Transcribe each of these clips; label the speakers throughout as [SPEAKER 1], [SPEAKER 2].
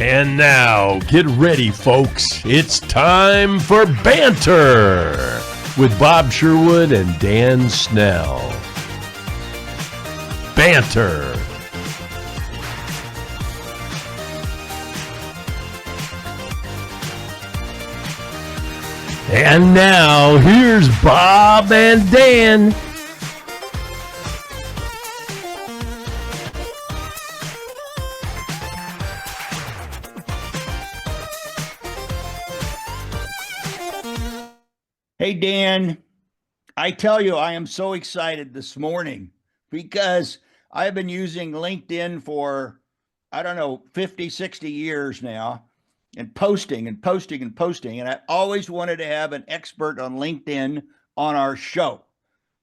[SPEAKER 1] And now, get ready, folks. It's time for Banter with Bob Sherwood and Dan Snell. Banter. And now, here's Bob and Dan.
[SPEAKER 2] Hey, Dan, I tell you, I am so excited this morning because I've been using LinkedIn for, I don't know, 50, 60 years now and posting and posting and posting. And I always wanted to have an expert on LinkedIn on our show.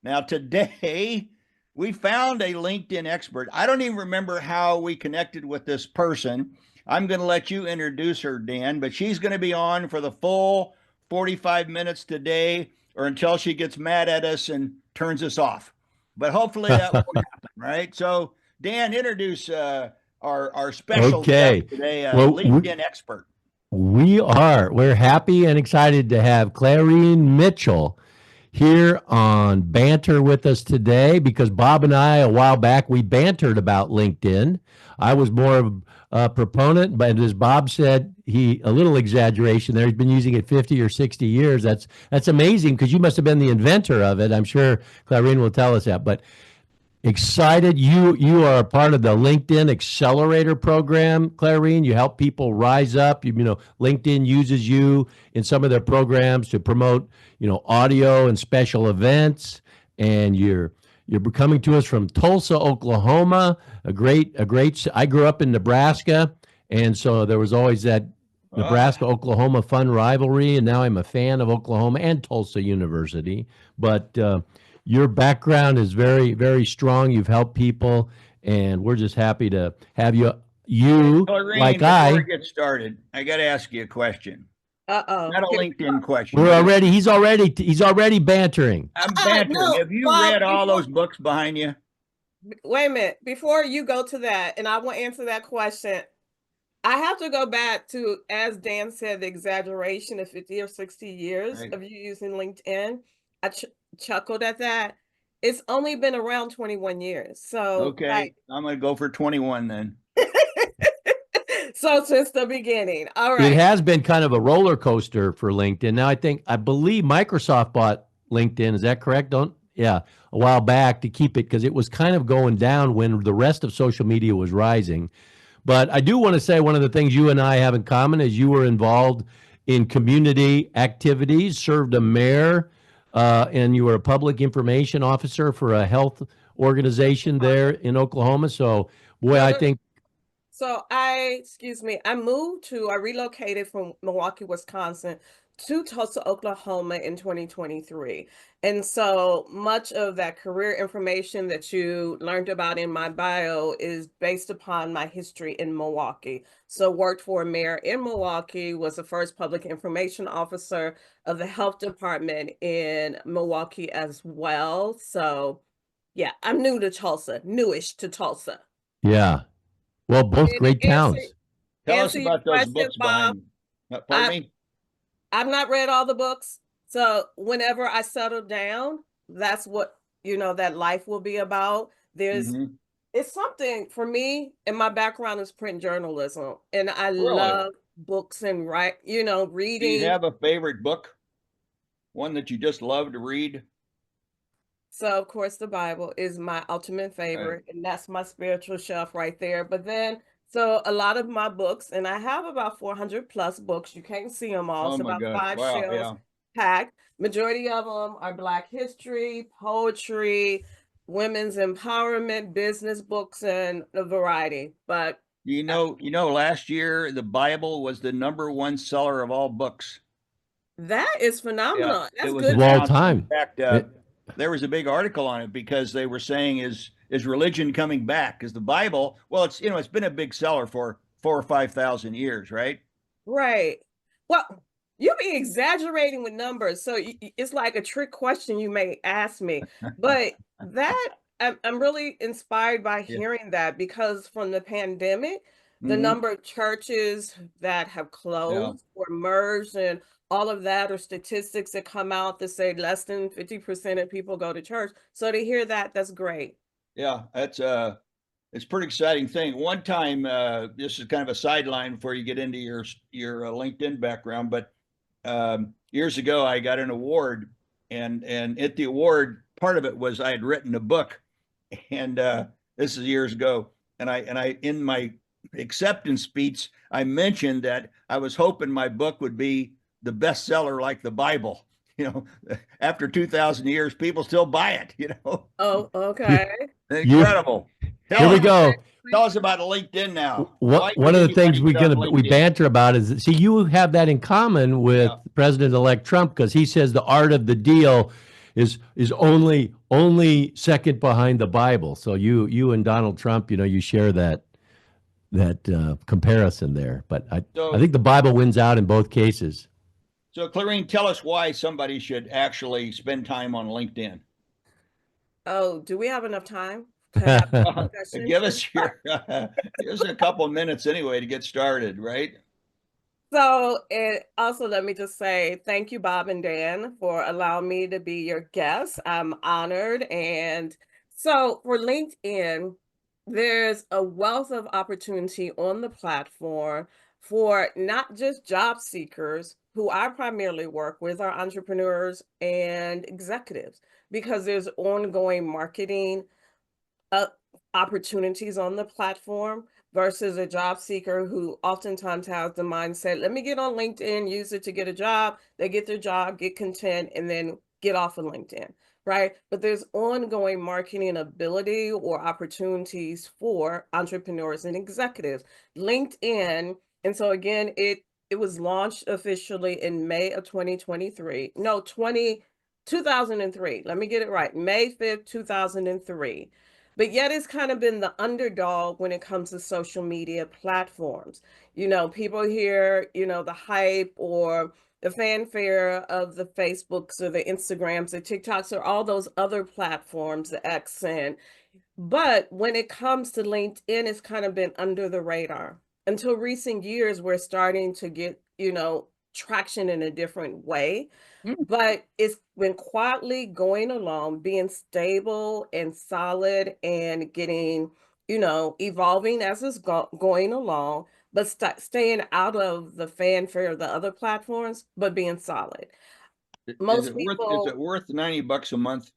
[SPEAKER 2] Now, today we found a LinkedIn expert. I don't even remember how we connected with this person. I'm going to let you introduce her, Dan, but she's going to be on for the full 45 minutes today or until she gets mad at us and turns us off. But hopefully that won't happen, right? So, Dan, introduce our special guest today, LinkedIn expert.
[SPEAKER 1] We're happy and excited to have Clarene Mitchell here on Banter with us today because Bob and I, a while back, we bantered about LinkedIn. I was more of a proponent, but as Bob said, a little exaggeration there. He's been using it 50 or 60 years. That's amazing because you must have been the inventor of it. I'm sure Clarene will tell us that. But excited, you are a part of the LinkedIn Accelerator program, Clarene. You help people rise up. LinkedIn uses you in some of their programs to promote, audio and special events. And you're coming to us from Tulsa, Oklahoma. A great. I grew up in Nebraska, and so there was always that Nebraska-Oklahoma fun rivalry. And now I'm a fan of Oklahoma and Tulsa University. But your background is very, very strong. You've helped people, and we're just happy to have you.
[SPEAKER 2] Clarene,
[SPEAKER 1] like
[SPEAKER 2] before we get started, I got to ask you a question. Not a LinkedIn question.
[SPEAKER 1] He's already bantering.
[SPEAKER 2] I'm bantering. No, have you read all those books behind you?
[SPEAKER 3] Wait a minute. Before you go to that, and I will answer that question, I have to go back to, as Dan said, the exaggeration of 50 or 60 years of you using LinkedIn. I chuckled at that. It's only been around 21 years. So
[SPEAKER 2] okay, I'm going to go for 21 then.
[SPEAKER 3] So since the beginning. All right.
[SPEAKER 1] It has been kind of a roller coaster for LinkedIn. Now I believe Microsoft bought LinkedIn. Is that correct? A while back to keep it because it was kind of going down when the rest of social media was rising. But I do want to say one of the things you and I have in common is you were involved in community activities, served a mayor, and you were a public information officer for a health organization there in Oklahoma. So, I think.
[SPEAKER 3] So I relocated from Milwaukee, Wisconsin to Tulsa, Oklahoma in 2023. And so much of that career information that you learned about in my bio is based upon my history in Milwaukee. So worked for a mayor in Milwaukee, was the first public information officer of the health department in Milwaukee as well. So yeah, I'm newish to Tulsa.
[SPEAKER 1] Yeah. Well, both great towns.
[SPEAKER 2] Tell us about those books, Bob. Pardon me?
[SPEAKER 3] I've not read all the books. So whenever I settle down, that's what, that life will be about. It's something for me, and my background is print journalism. And I love books and reading.
[SPEAKER 2] Do you have a favorite book? One that you just love to read?
[SPEAKER 3] So, of course, the Bible is my ultimate favorite, and that's my spiritual shelf right there. But then, so a lot of my books, and I have about 400 plus books. You can't see them all. It's about 5 shelves packed. Majority of them are Black history, poetry, women's empowerment, business books, and a variety. But
[SPEAKER 2] last year the Bible was the #1 seller of all books.
[SPEAKER 3] That is phenomenal.
[SPEAKER 2] Yeah,
[SPEAKER 1] it was good of all time.
[SPEAKER 2] In fact, there was a big article on it because they were saying is religion coming back? Because the Bible, well, it's been a big seller for 4,000 or 5,000 years, right?
[SPEAKER 3] Right. Well, you be exaggerating with numbers, so it's like a trick question you may ask me, but that I'm really inspired by hearing that because from the pandemic, The
[SPEAKER 2] Mhm.
[SPEAKER 3] number of churches that have closed or merged and all of that, or statistics that come out that say less than 50% of people go to church. So to hear that, that's great.
[SPEAKER 2] Yeah, that's it's a pretty exciting thing. One time, this is kind of a sideline before you get into your LinkedIn background, but years ago I got an award, and at the award, part of it was I had written a book, and this is years ago, and I in my acceptance speech I mentioned that I was hoping my book would be the bestseller like the Bible. You know, after 2,000 years, people still buy it. You know,
[SPEAKER 3] Oh, okay.
[SPEAKER 1] You,
[SPEAKER 2] incredible.
[SPEAKER 1] here
[SPEAKER 2] Tell
[SPEAKER 1] we
[SPEAKER 2] us,
[SPEAKER 1] go.
[SPEAKER 2] tell us about LinkedIn now. Why
[SPEAKER 1] What one of
[SPEAKER 2] shouldn't
[SPEAKER 1] the things
[SPEAKER 2] anybody get on
[SPEAKER 1] we
[SPEAKER 2] LinkedIn?
[SPEAKER 1] banter about is, see, you have that in common with
[SPEAKER 2] Yeah.
[SPEAKER 1] President-elect Trump, because he says the art of the deal is only second behind the Bible. So you and Donald Trump, you share that comparison there. But I
[SPEAKER 2] So,
[SPEAKER 1] think the Bible wins out in both cases.
[SPEAKER 2] so Clarene, tell us why somebody should actually spend time on LinkedIn.
[SPEAKER 3] Oh, do we have enough time to have a discussion?
[SPEAKER 2] Give us give us a couple of minutes anyway to get started, right?
[SPEAKER 3] So, and also let me just say thank you, Bob and Dan, for allowing me to be your guest. I'm honored. And so for LinkedIn, there's a wealth of opportunity on the platform for not just job seekers, who I primarily work with, are entrepreneurs and executives, because there's ongoing marketing uh, opportunities on the platform versus a job seeker who oftentimes has the mindset, let me get on LinkedIn, use it to get a job. They get their job, get content, and then get off of LinkedIn, right? But there's ongoing marketing ability or opportunities for entrepreneurs and executives. LinkedIn, and so again, it was launched officially in May of 2023. No, 2003. Let me get it right. May 5th, 2003. But yet it's kind of been the underdog when it comes to social media platforms. People hear, the hype or the fanfare of the Facebooks or the Instagrams, the TikToks, or all those other platforms, the X. But when it comes to LinkedIn, it's kind of been under the radar. Until recent years, we're starting to get, traction in a different way.
[SPEAKER 2] Hmm.
[SPEAKER 3] But it's been quietly going along, being stable and solid and getting, evolving as it's going along, but staying out of the fanfare of the other platforms, but being solid.
[SPEAKER 2] Is
[SPEAKER 3] Most
[SPEAKER 2] it
[SPEAKER 3] people,
[SPEAKER 2] worth $90 a month?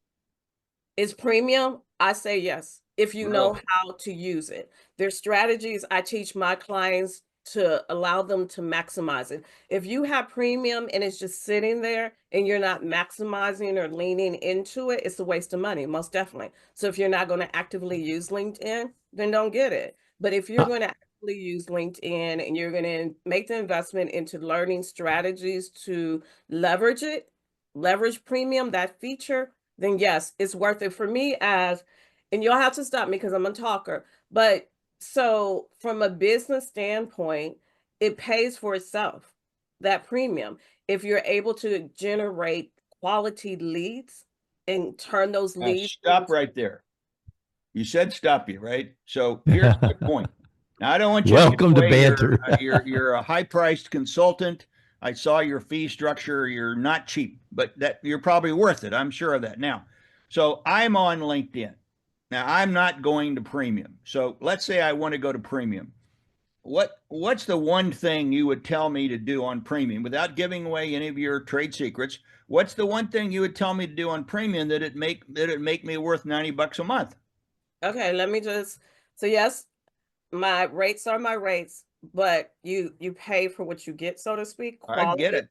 [SPEAKER 3] is premium? I say yes, if you know
[SPEAKER 2] Really?
[SPEAKER 3] how to use it. There's strategies I teach my clients to allow them to maximize it. If you have premium and it's just sitting there and you're not maximizing or leaning into it, it's a waste of money, most definitely. So if you're not going to actively use LinkedIn, then don't get it. But if you're going to actively use LinkedIn and you're going to make the investment into learning strategies to leverage it, leverage premium, that feature, then yes, it's worth it for me. And you'll have to stop me because I'm a talker. But so from a business standpoint, it pays for itself, that premium. If you're able to generate quality leads and turn those
[SPEAKER 2] Now
[SPEAKER 3] leads
[SPEAKER 2] stop right there. You said stop you, right? So here's my point. Now I don't want you to give
[SPEAKER 1] Welcome to
[SPEAKER 2] away
[SPEAKER 1] Banter.
[SPEAKER 2] you're a high-priced consultant. I saw your fee structure. You're not cheap, but that you're probably worth it. I'm sure of that. Now, so I'm on LinkedIn. Now I'm not going to premium. So let's say I want to go to premium. What's the one thing you would tell me to do on premium without giving away any of your trade secrets? What's the one thing you would tell me to do on premium that it make me worth $90 a month?
[SPEAKER 3] Okay, let me just, so yes, my rates are my rates, but you pay for what you get, so to speak.
[SPEAKER 2] I get
[SPEAKER 3] Quality,
[SPEAKER 2] it.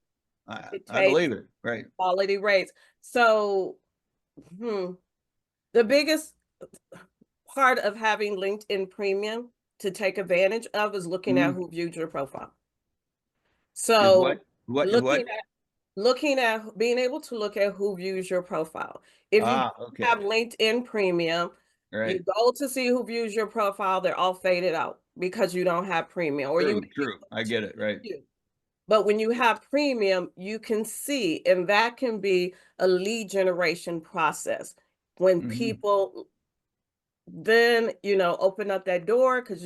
[SPEAKER 3] it
[SPEAKER 2] I
[SPEAKER 3] takes
[SPEAKER 2] believe it. Right.
[SPEAKER 3] quality rates. So the biggest part of having LinkedIn Premium to take advantage of is looking at
[SPEAKER 2] Mhm.
[SPEAKER 3] who viewed your profile.
[SPEAKER 2] Is what?
[SPEAKER 3] So
[SPEAKER 2] What is
[SPEAKER 3] looking
[SPEAKER 2] what?
[SPEAKER 3] at being able to look at who views your profile. If you
[SPEAKER 2] Okay.
[SPEAKER 3] have LinkedIn Premium, you
[SPEAKER 2] Right.
[SPEAKER 3] go to see who views your profile, they're all faded out because you don't have premium, or you may
[SPEAKER 2] True.
[SPEAKER 3] be
[SPEAKER 2] True. I get it. Right.
[SPEAKER 3] few. But when you have premium, you can see, and that can be a lead generation process. When
[SPEAKER 2] Hmm.
[SPEAKER 3] people then, open up that door because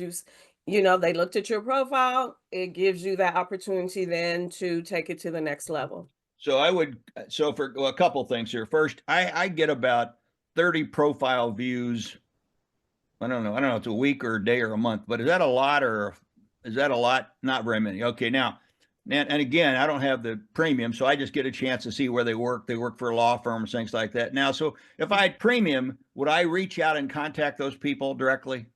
[SPEAKER 3] you know, they looked at your profile, it gives you that opportunity then to take it to the next level.
[SPEAKER 2] So I would, so for a couple things here. First, I get about 30 profile views. I don't know if it's a week or a day or a month, but is that a lot or is that a lot? Not very many. Okay, now, and again, I don't have the premium, so I just get a chance to see where they work. They work for law firms, things like that. Now, so if I had premium, would I reach out and contact those people directly?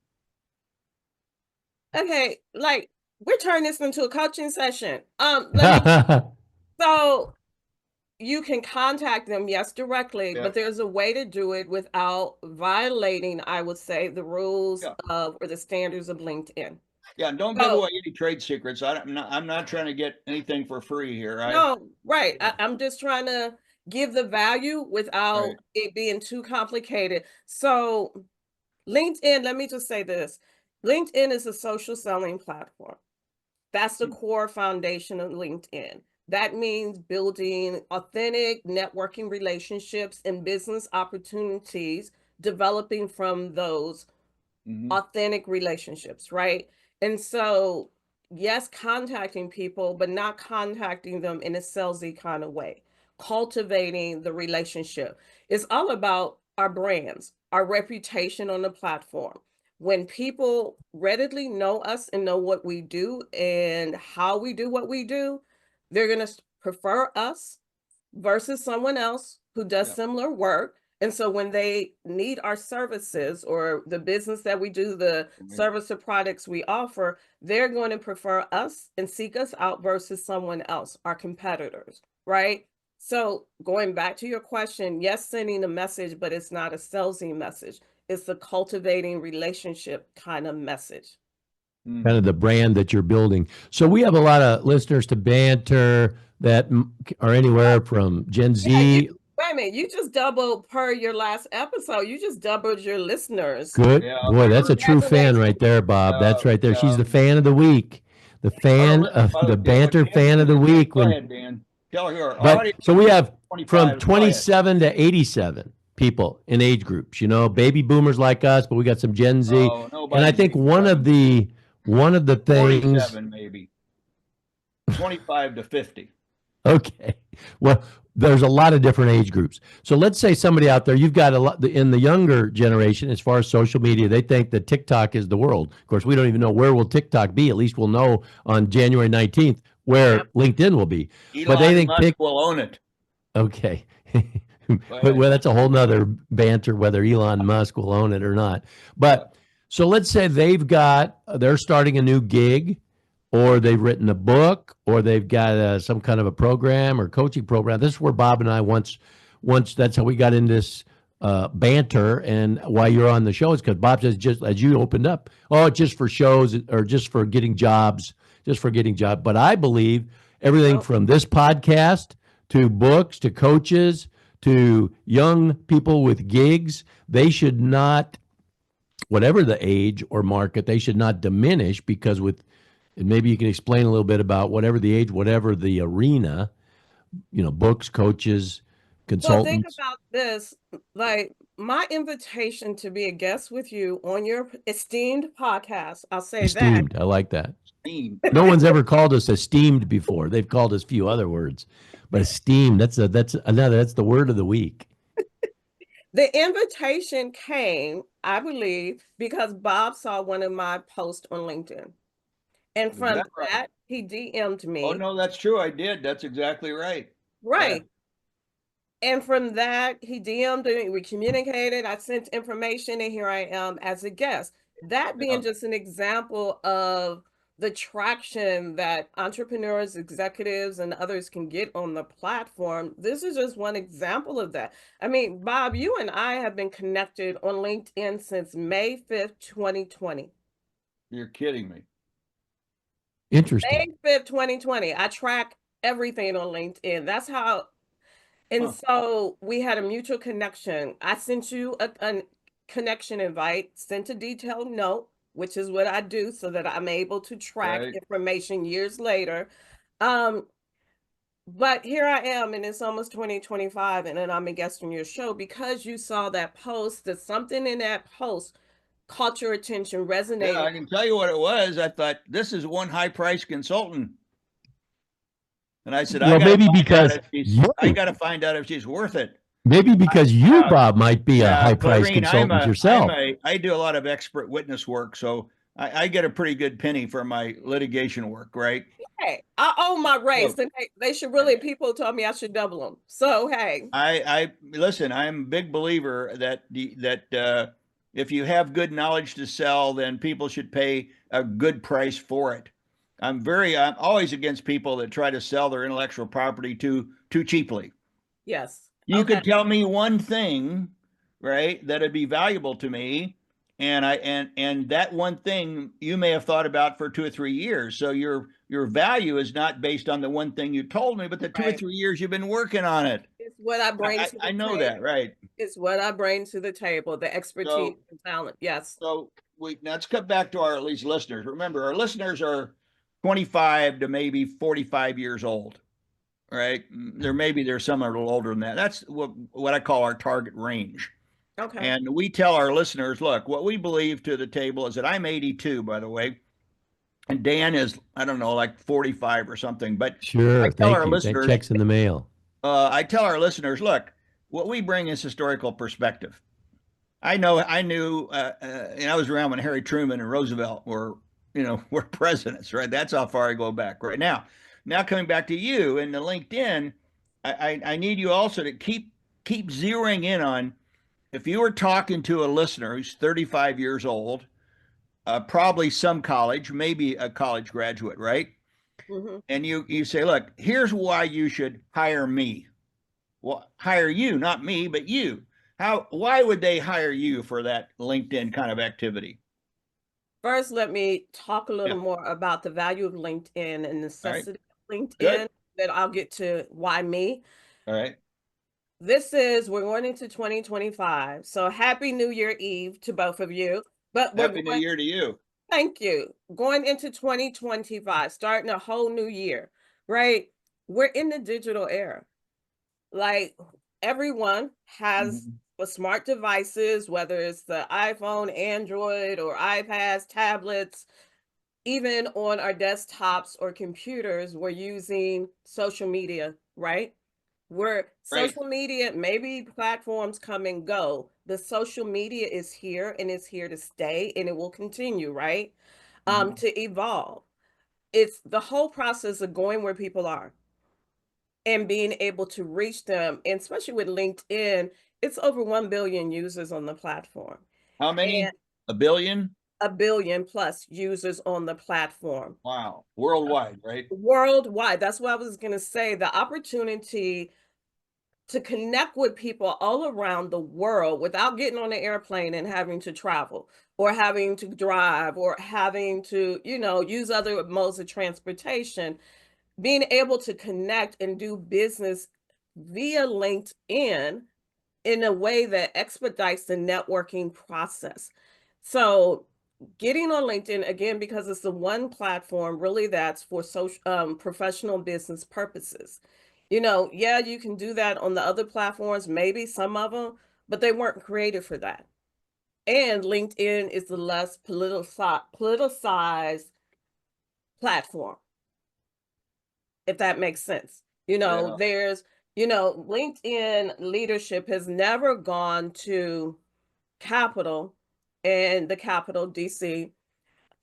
[SPEAKER 3] Okay, like we're turning this into a coaching session. Let me so you can contact them, yes, directly,
[SPEAKER 2] Yeah.
[SPEAKER 3] but there's a way to do it without violating, I would say, the rules
[SPEAKER 2] Yeah.
[SPEAKER 3] of or the standards of LinkedIn.
[SPEAKER 2] Yeah, and don't give
[SPEAKER 3] So
[SPEAKER 2] away any trade secrets. I'm not trying to get anything for free here.
[SPEAKER 3] no, right.
[SPEAKER 2] Yeah.
[SPEAKER 3] I'm just trying to give the value without
[SPEAKER 2] Right.
[SPEAKER 3] it being too complicated. So LinkedIn, let me just say this. LinkedIn is a social selling platform. That's the
[SPEAKER 2] Hmm.
[SPEAKER 3] core foundation of LinkedIn. That means building authentic networking relationships and business opportunities, developing from those
[SPEAKER 2] Mm-hmm.
[SPEAKER 3] authentic relationships, right? And so, yes, contacting people, but not contacting them in a salesy kind of way. Cultivating the relationship. It's all about our brands, our reputation on the platform. When people readily know us and know what we do and how we do what we do, they're going to prefer us versus someone else who does
[SPEAKER 2] Yeah.
[SPEAKER 3] similar work. And so when they need our services or the business that we do, the
[SPEAKER 2] Right.
[SPEAKER 3] service or products we offer, they're going to prefer us and seek us out versus someone else, our competitors, right? So going back to your question, yes, sending a message, but it's not a salesy message. It's the cultivating relationship kind of message.
[SPEAKER 1] Kind of the brand that you're building. So we have a lot of listeners to Banter that are anywhere from Gen
[SPEAKER 3] Yeah, you
[SPEAKER 1] Z.
[SPEAKER 3] wait a minute, you just doubled per your last episode. You just doubled your listeners.
[SPEAKER 1] Good
[SPEAKER 2] Yeah.
[SPEAKER 1] boy, that's a true fan
[SPEAKER 3] Congratulations.
[SPEAKER 1] right there, Bob. That's right there. She's
[SPEAKER 2] Yeah.
[SPEAKER 1] the fan of the week, the fan of the
[SPEAKER 2] Yeah, but
[SPEAKER 1] Banter fan of the week.
[SPEAKER 2] go
[SPEAKER 1] When
[SPEAKER 2] ahead, Dan. Tell her our
[SPEAKER 1] but
[SPEAKER 2] audience
[SPEAKER 1] so we
[SPEAKER 2] is
[SPEAKER 1] have from
[SPEAKER 2] 25. Go ahead.
[SPEAKER 1] 27 to 87 people in age groups. You know, baby boomers like us, but we got some Gen Z,
[SPEAKER 2] Oh,
[SPEAKER 1] and I
[SPEAKER 2] nobody's
[SPEAKER 1] think
[SPEAKER 2] 87.
[SPEAKER 1] one of the things.
[SPEAKER 2] 47, maybe 25 to 50.
[SPEAKER 1] Okay. Well, there's a lot of different age groups. So let's say somebody out there, you've got a lot in the younger generation, as far as social media, they think that TikTok is the world. Of course, we don't even know where will TikTok be. At least we'll know on January 19th where
[SPEAKER 3] Yep.
[SPEAKER 1] LinkedIn will be. But they
[SPEAKER 2] Elon
[SPEAKER 1] think
[SPEAKER 2] Musk will own it.
[SPEAKER 1] okay.
[SPEAKER 2] Go
[SPEAKER 1] Well,
[SPEAKER 2] ahead.
[SPEAKER 1] that's a whole nother banter whether Elon Musk will own it or not.
[SPEAKER 2] Yeah.
[SPEAKER 1] But so let's say they're starting a new gig, or they've written a book, or they've got some kind of a program or coaching program. This is where Bob and I once that's how we got into this banter, and why you're on the show is because Bob says, just as you opened up, oh, it's just for shows or just for getting jobs, just for getting jobs. But I believe everything
[SPEAKER 3] Nope.
[SPEAKER 1] from this podcast to books to coaches to young people with gigs, they should not, whatever the age or market, they should not diminish because with, and maybe you can explain a little bit about whatever the age, whatever the arena, books, coaches,
[SPEAKER 3] Well, think
[SPEAKER 1] consultants,
[SPEAKER 3] about this. Like my invitation to be a guest with you on your esteemed podcast, I'll say that.
[SPEAKER 1] esteemed. I like that.
[SPEAKER 2] Steam.
[SPEAKER 1] No one's ever called us esteemed before. They've called us a few other words, but esteemed, that's the word of the week.
[SPEAKER 3] The invitation came, I believe, because Bob saw one of my posts on LinkedIn. And
[SPEAKER 2] Is
[SPEAKER 3] from
[SPEAKER 2] that right?
[SPEAKER 3] that, he DM'd
[SPEAKER 2] Oh,
[SPEAKER 3] me.
[SPEAKER 2] no, that's true. I did. That's exactly right. Yeah.
[SPEAKER 3] Right. And from that, he DM'd me, we communicated, I sent information, and here I am as a guest. That
[SPEAKER 2] Yeah.
[SPEAKER 3] being just an example of the traction that entrepreneurs, executives, and others can get on the platform. This is just one example of that. I mean, Bob, you and I have been connected on LinkedIn since May 5th, 2020.
[SPEAKER 2] You're kidding me.
[SPEAKER 1] Interesting.
[SPEAKER 3] May 5th, 2020. I track everything on LinkedIn. That's how. And
[SPEAKER 2] Huh.
[SPEAKER 3] so we had a mutual connection. I sent you a connection invite, sent a detailed note, which is what I do so that I'm able to track
[SPEAKER 2] Right.
[SPEAKER 3] information years later. Um, but here I am, and it's almost 2025, and then I'm a guest on your show because you saw that post, that something in that post caught your attention,
[SPEAKER 2] Yeah,
[SPEAKER 3] resonated.
[SPEAKER 2] I can tell you what it was. I thought this is one high price consultant. And I said,
[SPEAKER 1] Well, maybe because
[SPEAKER 2] I got to find out if she's worth it.
[SPEAKER 1] you, Bob, might be a high price
[SPEAKER 2] Clarene,
[SPEAKER 1] consultant yourself.
[SPEAKER 2] I do a lot of expert witness work, so I get a pretty good penny for my litigation work, right?
[SPEAKER 3] Hey, I own my race,
[SPEAKER 2] So,
[SPEAKER 3] and they should really. People told me I should double them. So hey,
[SPEAKER 2] I listen. I'm a big believer that if you have good knowledge to sell, then people should pay a good price for it. I'm always against people that try to sell their intellectual property too cheaply.
[SPEAKER 3] yes,
[SPEAKER 2] You
[SPEAKER 3] okay,
[SPEAKER 2] could tell me one thing, right, that'd be valuable to me, and that one thing you may have thought about for 2 or 3 years. So your value is not based on the one thing you told me, but the two or
[SPEAKER 3] right.
[SPEAKER 2] 3 years you've been working on it.
[SPEAKER 3] It's what I bring to
[SPEAKER 2] I
[SPEAKER 3] the
[SPEAKER 2] know that,
[SPEAKER 3] table.
[SPEAKER 2] right?
[SPEAKER 3] It's what I bring to the table, the expertise
[SPEAKER 2] So
[SPEAKER 3] and talent. Yes.
[SPEAKER 2] so we let's cut back to our at least listeners. Remember, our listeners are 25 to maybe 45 years old, right? There's some are a little older than that. That's what I call our target range.
[SPEAKER 3] Okay.
[SPEAKER 2] And we tell our listeners, look, what we believe to the table is that I'm 82, by the way, and Dan is, I don't know, like 45 or something. But I
[SPEAKER 1] Sure.
[SPEAKER 2] tell
[SPEAKER 1] Thank
[SPEAKER 2] our
[SPEAKER 1] you. That
[SPEAKER 2] listeners,
[SPEAKER 1] check's in the mail.
[SPEAKER 2] look, what we bring is historical perspective. I knew, and I was around when Harry Truman and Roosevelt were presidents, right? That's how far I go back right now. Now coming back to you and the LinkedIn, I need you also to keep zeroing in on if you were talking to a listener who's 35 years old, probably some college, maybe a college graduate, right?
[SPEAKER 3] Mm-hmm.
[SPEAKER 2] And you say, look, here's why you should hire me. Well, hire you, not me, but you. Why would they hire you for that LinkedIn kind of activity?
[SPEAKER 3] First, let me talk a
[SPEAKER 2] Yeah.
[SPEAKER 3] little more about the value of LinkedIn and
[SPEAKER 2] All right.
[SPEAKER 3] necessity of LinkedIn.
[SPEAKER 2] Good.
[SPEAKER 3] Then I'll get to why me.
[SPEAKER 2] All right.
[SPEAKER 3] We're going into 2025. So happy New Year Eve to both of you. But we're
[SPEAKER 2] Happy New
[SPEAKER 3] going,
[SPEAKER 2] Year to you.
[SPEAKER 3] thank you. Going into 2025, starting a whole new year, right? We're in the digital era. Like everyone has
[SPEAKER 2] Mhm.
[SPEAKER 3] smart devices, whether it's the iPhone, Android, or iPads, tablets, even on our desktops or computers, we're using social media, right? Where
[SPEAKER 2] Right.
[SPEAKER 3] social media, maybe platforms come and go. The social media is here and it's here to stay and it will continue, right?
[SPEAKER 2] Mhm.
[SPEAKER 3] To evolve. It's the whole process of going where people are and being able to reach them. And especially with LinkedIn, it's over 1 billion users on the platform
[SPEAKER 2] How
[SPEAKER 3] and
[SPEAKER 2] many? A billion?
[SPEAKER 3] a billion plus users on the platform.
[SPEAKER 2] Wow. Worldwide, right?
[SPEAKER 3] Worldwide. That's what I was going to say. The opportunity to connect with people all around the world without getting on an airplane and having to travel or having to drive or having to, use other modes of transportation, being able to connect and do business via LinkedIn in a way that expedites the networking process. So, getting on LinkedIn again because it's the one platform really that's for social professional business purposes. Yeah, you can do that on the other platforms, maybe some of them, but they weren't created for that. And LinkedIn is the less politicized platform, if that makes sense.
[SPEAKER 2] Yeah.
[SPEAKER 3] LinkedIn leadership has never gone to Capitol and the Capitol DC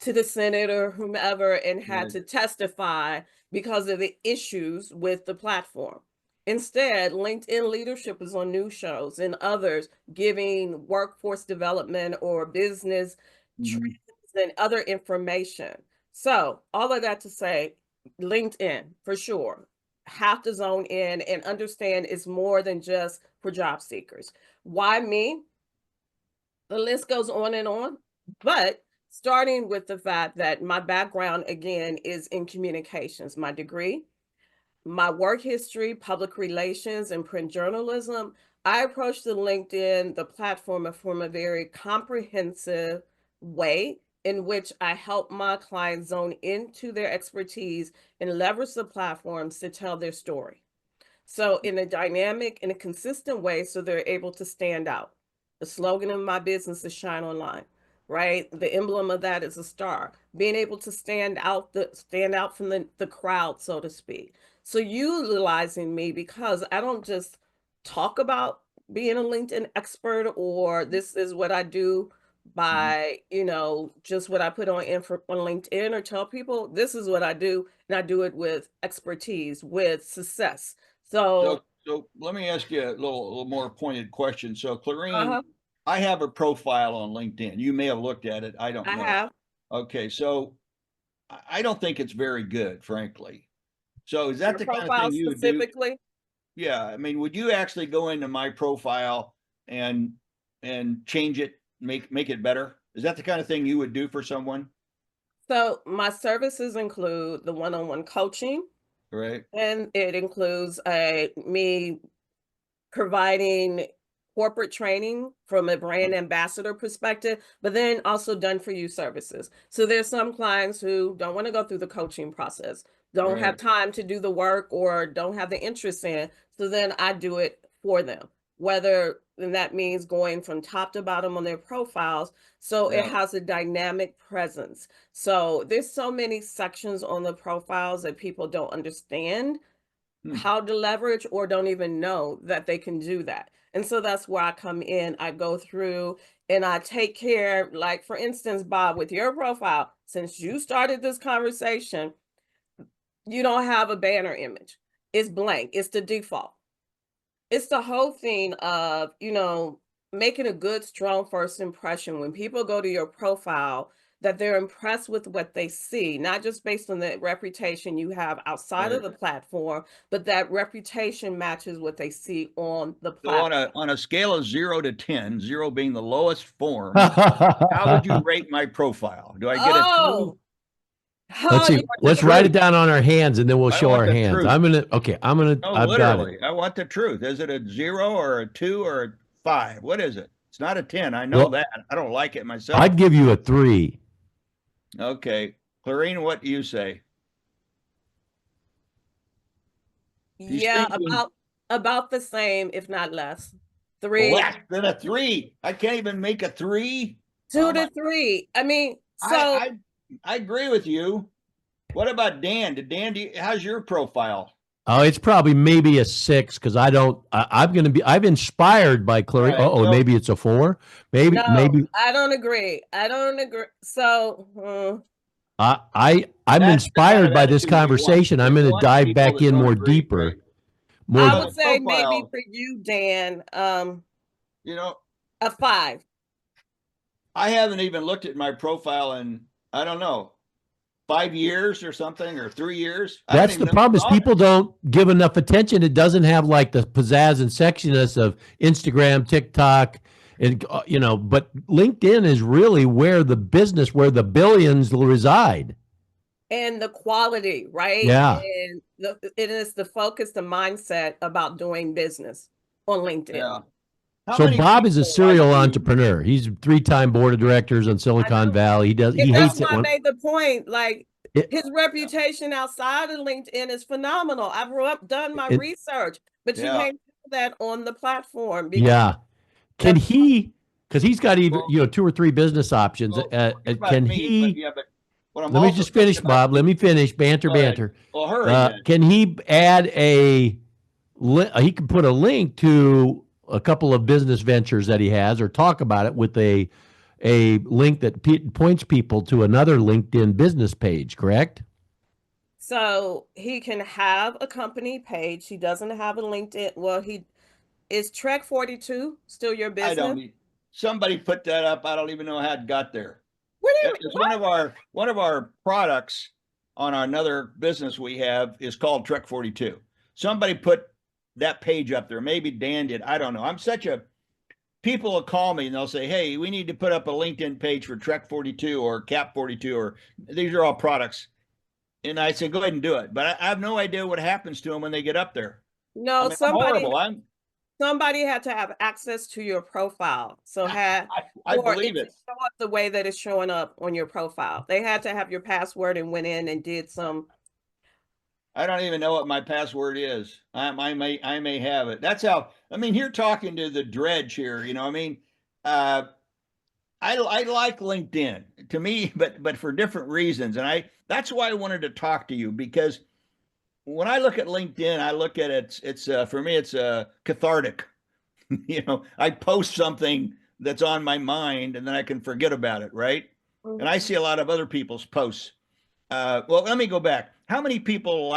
[SPEAKER 3] to the Senate or whomever and had
[SPEAKER 2] Right.
[SPEAKER 3] to testify because of the issues with the platform. Instead, LinkedIn leadership is on news shows and others giving workforce development or business trends
[SPEAKER 2] Mhm.
[SPEAKER 3] and other information. So, all of that to say, LinkedIn for sure. Have to zone in and understand it's more than just for job seekers. Why me? The list goes on and on, but starting with the fact that my background again is in communications, my degree, my work history, public relations, and print journalism. I approach the LinkedIn, the platform, from a very comprehensive way in which I help my clients zone into their expertise and leverage the platforms to tell their story. So in a dynamic and a consistent way, so they're able to stand out. The slogan of my business is shine online. right? The emblem of that is a star. Being able to stand out from the crowd, so to speak. So utilizing me because I don't just talk about being a LinkedIn expert or this is what I do
[SPEAKER 2] Mhm.
[SPEAKER 3] by, just what I put on on LinkedIn or tell people this is what I do and I do it with expertise, with success. So,
[SPEAKER 2] So let me ask you a little more pointed question. So, Clarene,
[SPEAKER 3] uh-huh,
[SPEAKER 2] I have a profile on LinkedIn. You may have looked at it. I don't
[SPEAKER 3] I
[SPEAKER 2] know.
[SPEAKER 3] have
[SPEAKER 2] Okay, so I don't think it's very good, frankly. So, is that
[SPEAKER 3] your
[SPEAKER 2] the kind of
[SPEAKER 3] profile
[SPEAKER 2] thing you would do?
[SPEAKER 3] specifically.
[SPEAKER 2] Yeah, I mean, would you actually go into my profile and change it, make it better? Is that the kind of thing you would do for someone?
[SPEAKER 3] So my services include the one-on-one coaching,
[SPEAKER 2] Right?
[SPEAKER 3] and it includes me providing corporate training from a brand ambassador perspective, but then also done for you services. So there's some clients who don't want to go through the coaching process, don't have
[SPEAKER 2] Right.
[SPEAKER 3] time to do the work, or don't have the interest in. So then I do it for them. Whether and that means going from top to bottom on their profiles, so it
[SPEAKER 2] Yeah.
[SPEAKER 3] has a dynamic presence. So there's so many sections on the profiles that people don't understand
[SPEAKER 2] Hmm.
[SPEAKER 3] how to leverage or don't even know that they can do that. And so that's where I come in. I go through and I take care, like for instance, Bob, with your profile, since you started this conversation, you don't have a banner image. It's blank, it's the default. It's the whole thing of, making a good, strong first impression when people go to your profile, that they're impressed with what they see, not just based on the reputation you have outside of
[SPEAKER 2] Right.
[SPEAKER 3] the platform, but that reputation matches what they see on the
[SPEAKER 2] So
[SPEAKER 3] platform.
[SPEAKER 2] on a scale of 0 to 10, 0 being the lowest form, how would you rate my profile? Do I get a two?
[SPEAKER 3] Oh,
[SPEAKER 1] Let's
[SPEAKER 3] oh,
[SPEAKER 1] see.
[SPEAKER 3] you
[SPEAKER 2] I want the
[SPEAKER 1] Let's write it
[SPEAKER 2] truth.
[SPEAKER 1] down on our hands and then we'll
[SPEAKER 2] I
[SPEAKER 1] show
[SPEAKER 2] want
[SPEAKER 1] our
[SPEAKER 2] the
[SPEAKER 1] hands.
[SPEAKER 2] truth.
[SPEAKER 1] Okay,
[SPEAKER 2] No,
[SPEAKER 1] I've got it.
[SPEAKER 2] literally. I want the truth. Is it a 0 or a 2 or a 5? What is it? It's not a 10. I know
[SPEAKER 1] Well,
[SPEAKER 2] that. I don't like it myself.
[SPEAKER 1] I'd give you a 3.
[SPEAKER 2] Okay. Clarine, what do you say? He's
[SPEAKER 3] yeah,
[SPEAKER 2] thinking
[SPEAKER 3] about the same, if not less. Three,
[SPEAKER 2] less than a 3. I can't even make a 3.
[SPEAKER 3] two
[SPEAKER 2] Oh my,
[SPEAKER 3] to three. I mean,
[SPEAKER 2] I
[SPEAKER 3] so
[SPEAKER 2] I I agree with you. What about Dan? How's your profile?
[SPEAKER 1] Oh, it's probably maybe a 6 because I'm going to be. I've inspired by
[SPEAKER 2] All
[SPEAKER 1] Clary.
[SPEAKER 2] right.
[SPEAKER 1] Oh,
[SPEAKER 2] So
[SPEAKER 1] maybe it's a 4. Maybe
[SPEAKER 3] no,
[SPEAKER 1] maybe
[SPEAKER 3] I don't agree. I don't agree. So,
[SPEAKER 1] I'm
[SPEAKER 2] that's the kind of
[SPEAKER 1] inspired by this
[SPEAKER 2] attitude we want.
[SPEAKER 1] conversation. I'm
[SPEAKER 2] We
[SPEAKER 1] going to
[SPEAKER 2] want
[SPEAKER 1] dive
[SPEAKER 2] people
[SPEAKER 1] back
[SPEAKER 2] that
[SPEAKER 1] in
[SPEAKER 2] don't
[SPEAKER 1] more
[SPEAKER 2] agree,
[SPEAKER 1] deeper.
[SPEAKER 2] right?
[SPEAKER 1] More.
[SPEAKER 3] I
[SPEAKER 2] So
[SPEAKER 3] would
[SPEAKER 2] my
[SPEAKER 3] say maybe
[SPEAKER 2] profile,
[SPEAKER 3] for you, Dan,
[SPEAKER 2] you know,
[SPEAKER 3] a 5.
[SPEAKER 2] I haven't even looked at my profile in, I don't know, 5 years or something, or 3 years. I don't
[SPEAKER 1] That's
[SPEAKER 2] even
[SPEAKER 1] the
[SPEAKER 2] know what's
[SPEAKER 1] problem is
[SPEAKER 2] on it.
[SPEAKER 1] people don't give enough attention. It doesn't have like the pizzazz and sexiness of Instagram, TikTok, and But LinkedIn is really where the billions reside.
[SPEAKER 3] And the quality, right?
[SPEAKER 1] Yeah.
[SPEAKER 3] And it is the focus, the mindset about doing business on LinkedIn.
[SPEAKER 2] Yeah. How
[SPEAKER 1] So
[SPEAKER 2] many
[SPEAKER 1] Bob is a
[SPEAKER 2] people like
[SPEAKER 1] serial
[SPEAKER 2] you?
[SPEAKER 1] entrepreneur. He's 3-time board of directors on
[SPEAKER 3] I
[SPEAKER 1] Silicon
[SPEAKER 3] know.
[SPEAKER 1] Valley. He
[SPEAKER 2] Yeah.
[SPEAKER 3] That's
[SPEAKER 1] hates
[SPEAKER 3] why
[SPEAKER 1] it
[SPEAKER 3] I
[SPEAKER 1] when
[SPEAKER 3] made the point. Like
[SPEAKER 1] it,
[SPEAKER 3] his reputation outside of LinkedIn is phenomenal. I've done my
[SPEAKER 1] it
[SPEAKER 3] research, but you
[SPEAKER 2] Yeah.
[SPEAKER 3] can't do that on the platform because
[SPEAKER 1] yeah. Can
[SPEAKER 3] that's
[SPEAKER 1] he, because he's got either,
[SPEAKER 2] Well,
[SPEAKER 1] 2 or 3 business options.
[SPEAKER 2] forget
[SPEAKER 1] Can
[SPEAKER 2] about me, but
[SPEAKER 1] he,
[SPEAKER 2] yeah, but what I'm
[SPEAKER 1] let me
[SPEAKER 2] also
[SPEAKER 1] just
[SPEAKER 2] thinking
[SPEAKER 1] finish,
[SPEAKER 2] about
[SPEAKER 1] Bob. Let
[SPEAKER 2] you.
[SPEAKER 1] me finish. Banter,
[SPEAKER 2] Go ahead.
[SPEAKER 1] banter.
[SPEAKER 2] Well, hurry then.
[SPEAKER 1] Can he add he can put a link to a couple of business ventures that he has or talk about it with a link that points people to another LinkedIn business page, correct?
[SPEAKER 3] so he can have a company page. He doesn't have a LinkedIn. Well, he is Trek 42 still your
[SPEAKER 2] I
[SPEAKER 3] business?
[SPEAKER 2] don't. Somebody put that up. I don't even know how it got there.
[SPEAKER 3] What do you mean?
[SPEAKER 2] It's one of our products on another business we have is called Trek 42. Somebody put that page up there. Maybe Dan did. I don't know. I'm such a people will call me and they'll say, "Hey, we need to put up a LinkedIn page for Trek 42 or Cap 42 or these are all products." And I say, "Go ahead and do it." But I have no idea what happens to them when they get up there. I
[SPEAKER 3] No,
[SPEAKER 2] mean, I'm horrible.
[SPEAKER 3] somebody had to have access to your profile. So had
[SPEAKER 2] I
[SPEAKER 3] for
[SPEAKER 2] believe
[SPEAKER 3] it to
[SPEAKER 2] it.
[SPEAKER 3] show up the way that it's showing up on your profile. They had to have your password and went in and did some.
[SPEAKER 2] I don't even know what my password is. I may have it. That's how. I mean, you're talking to the dredge here. I mean, uh, I like LinkedIn to me, but for different reasons, and that's why I wanted to talk to you because when I look at LinkedIn, I look at it. It's for me, it's cathartic. I post something that's on my mind, and then I can forget about it, right? And I see a lot of other people's posts. Well, let me go back. How many people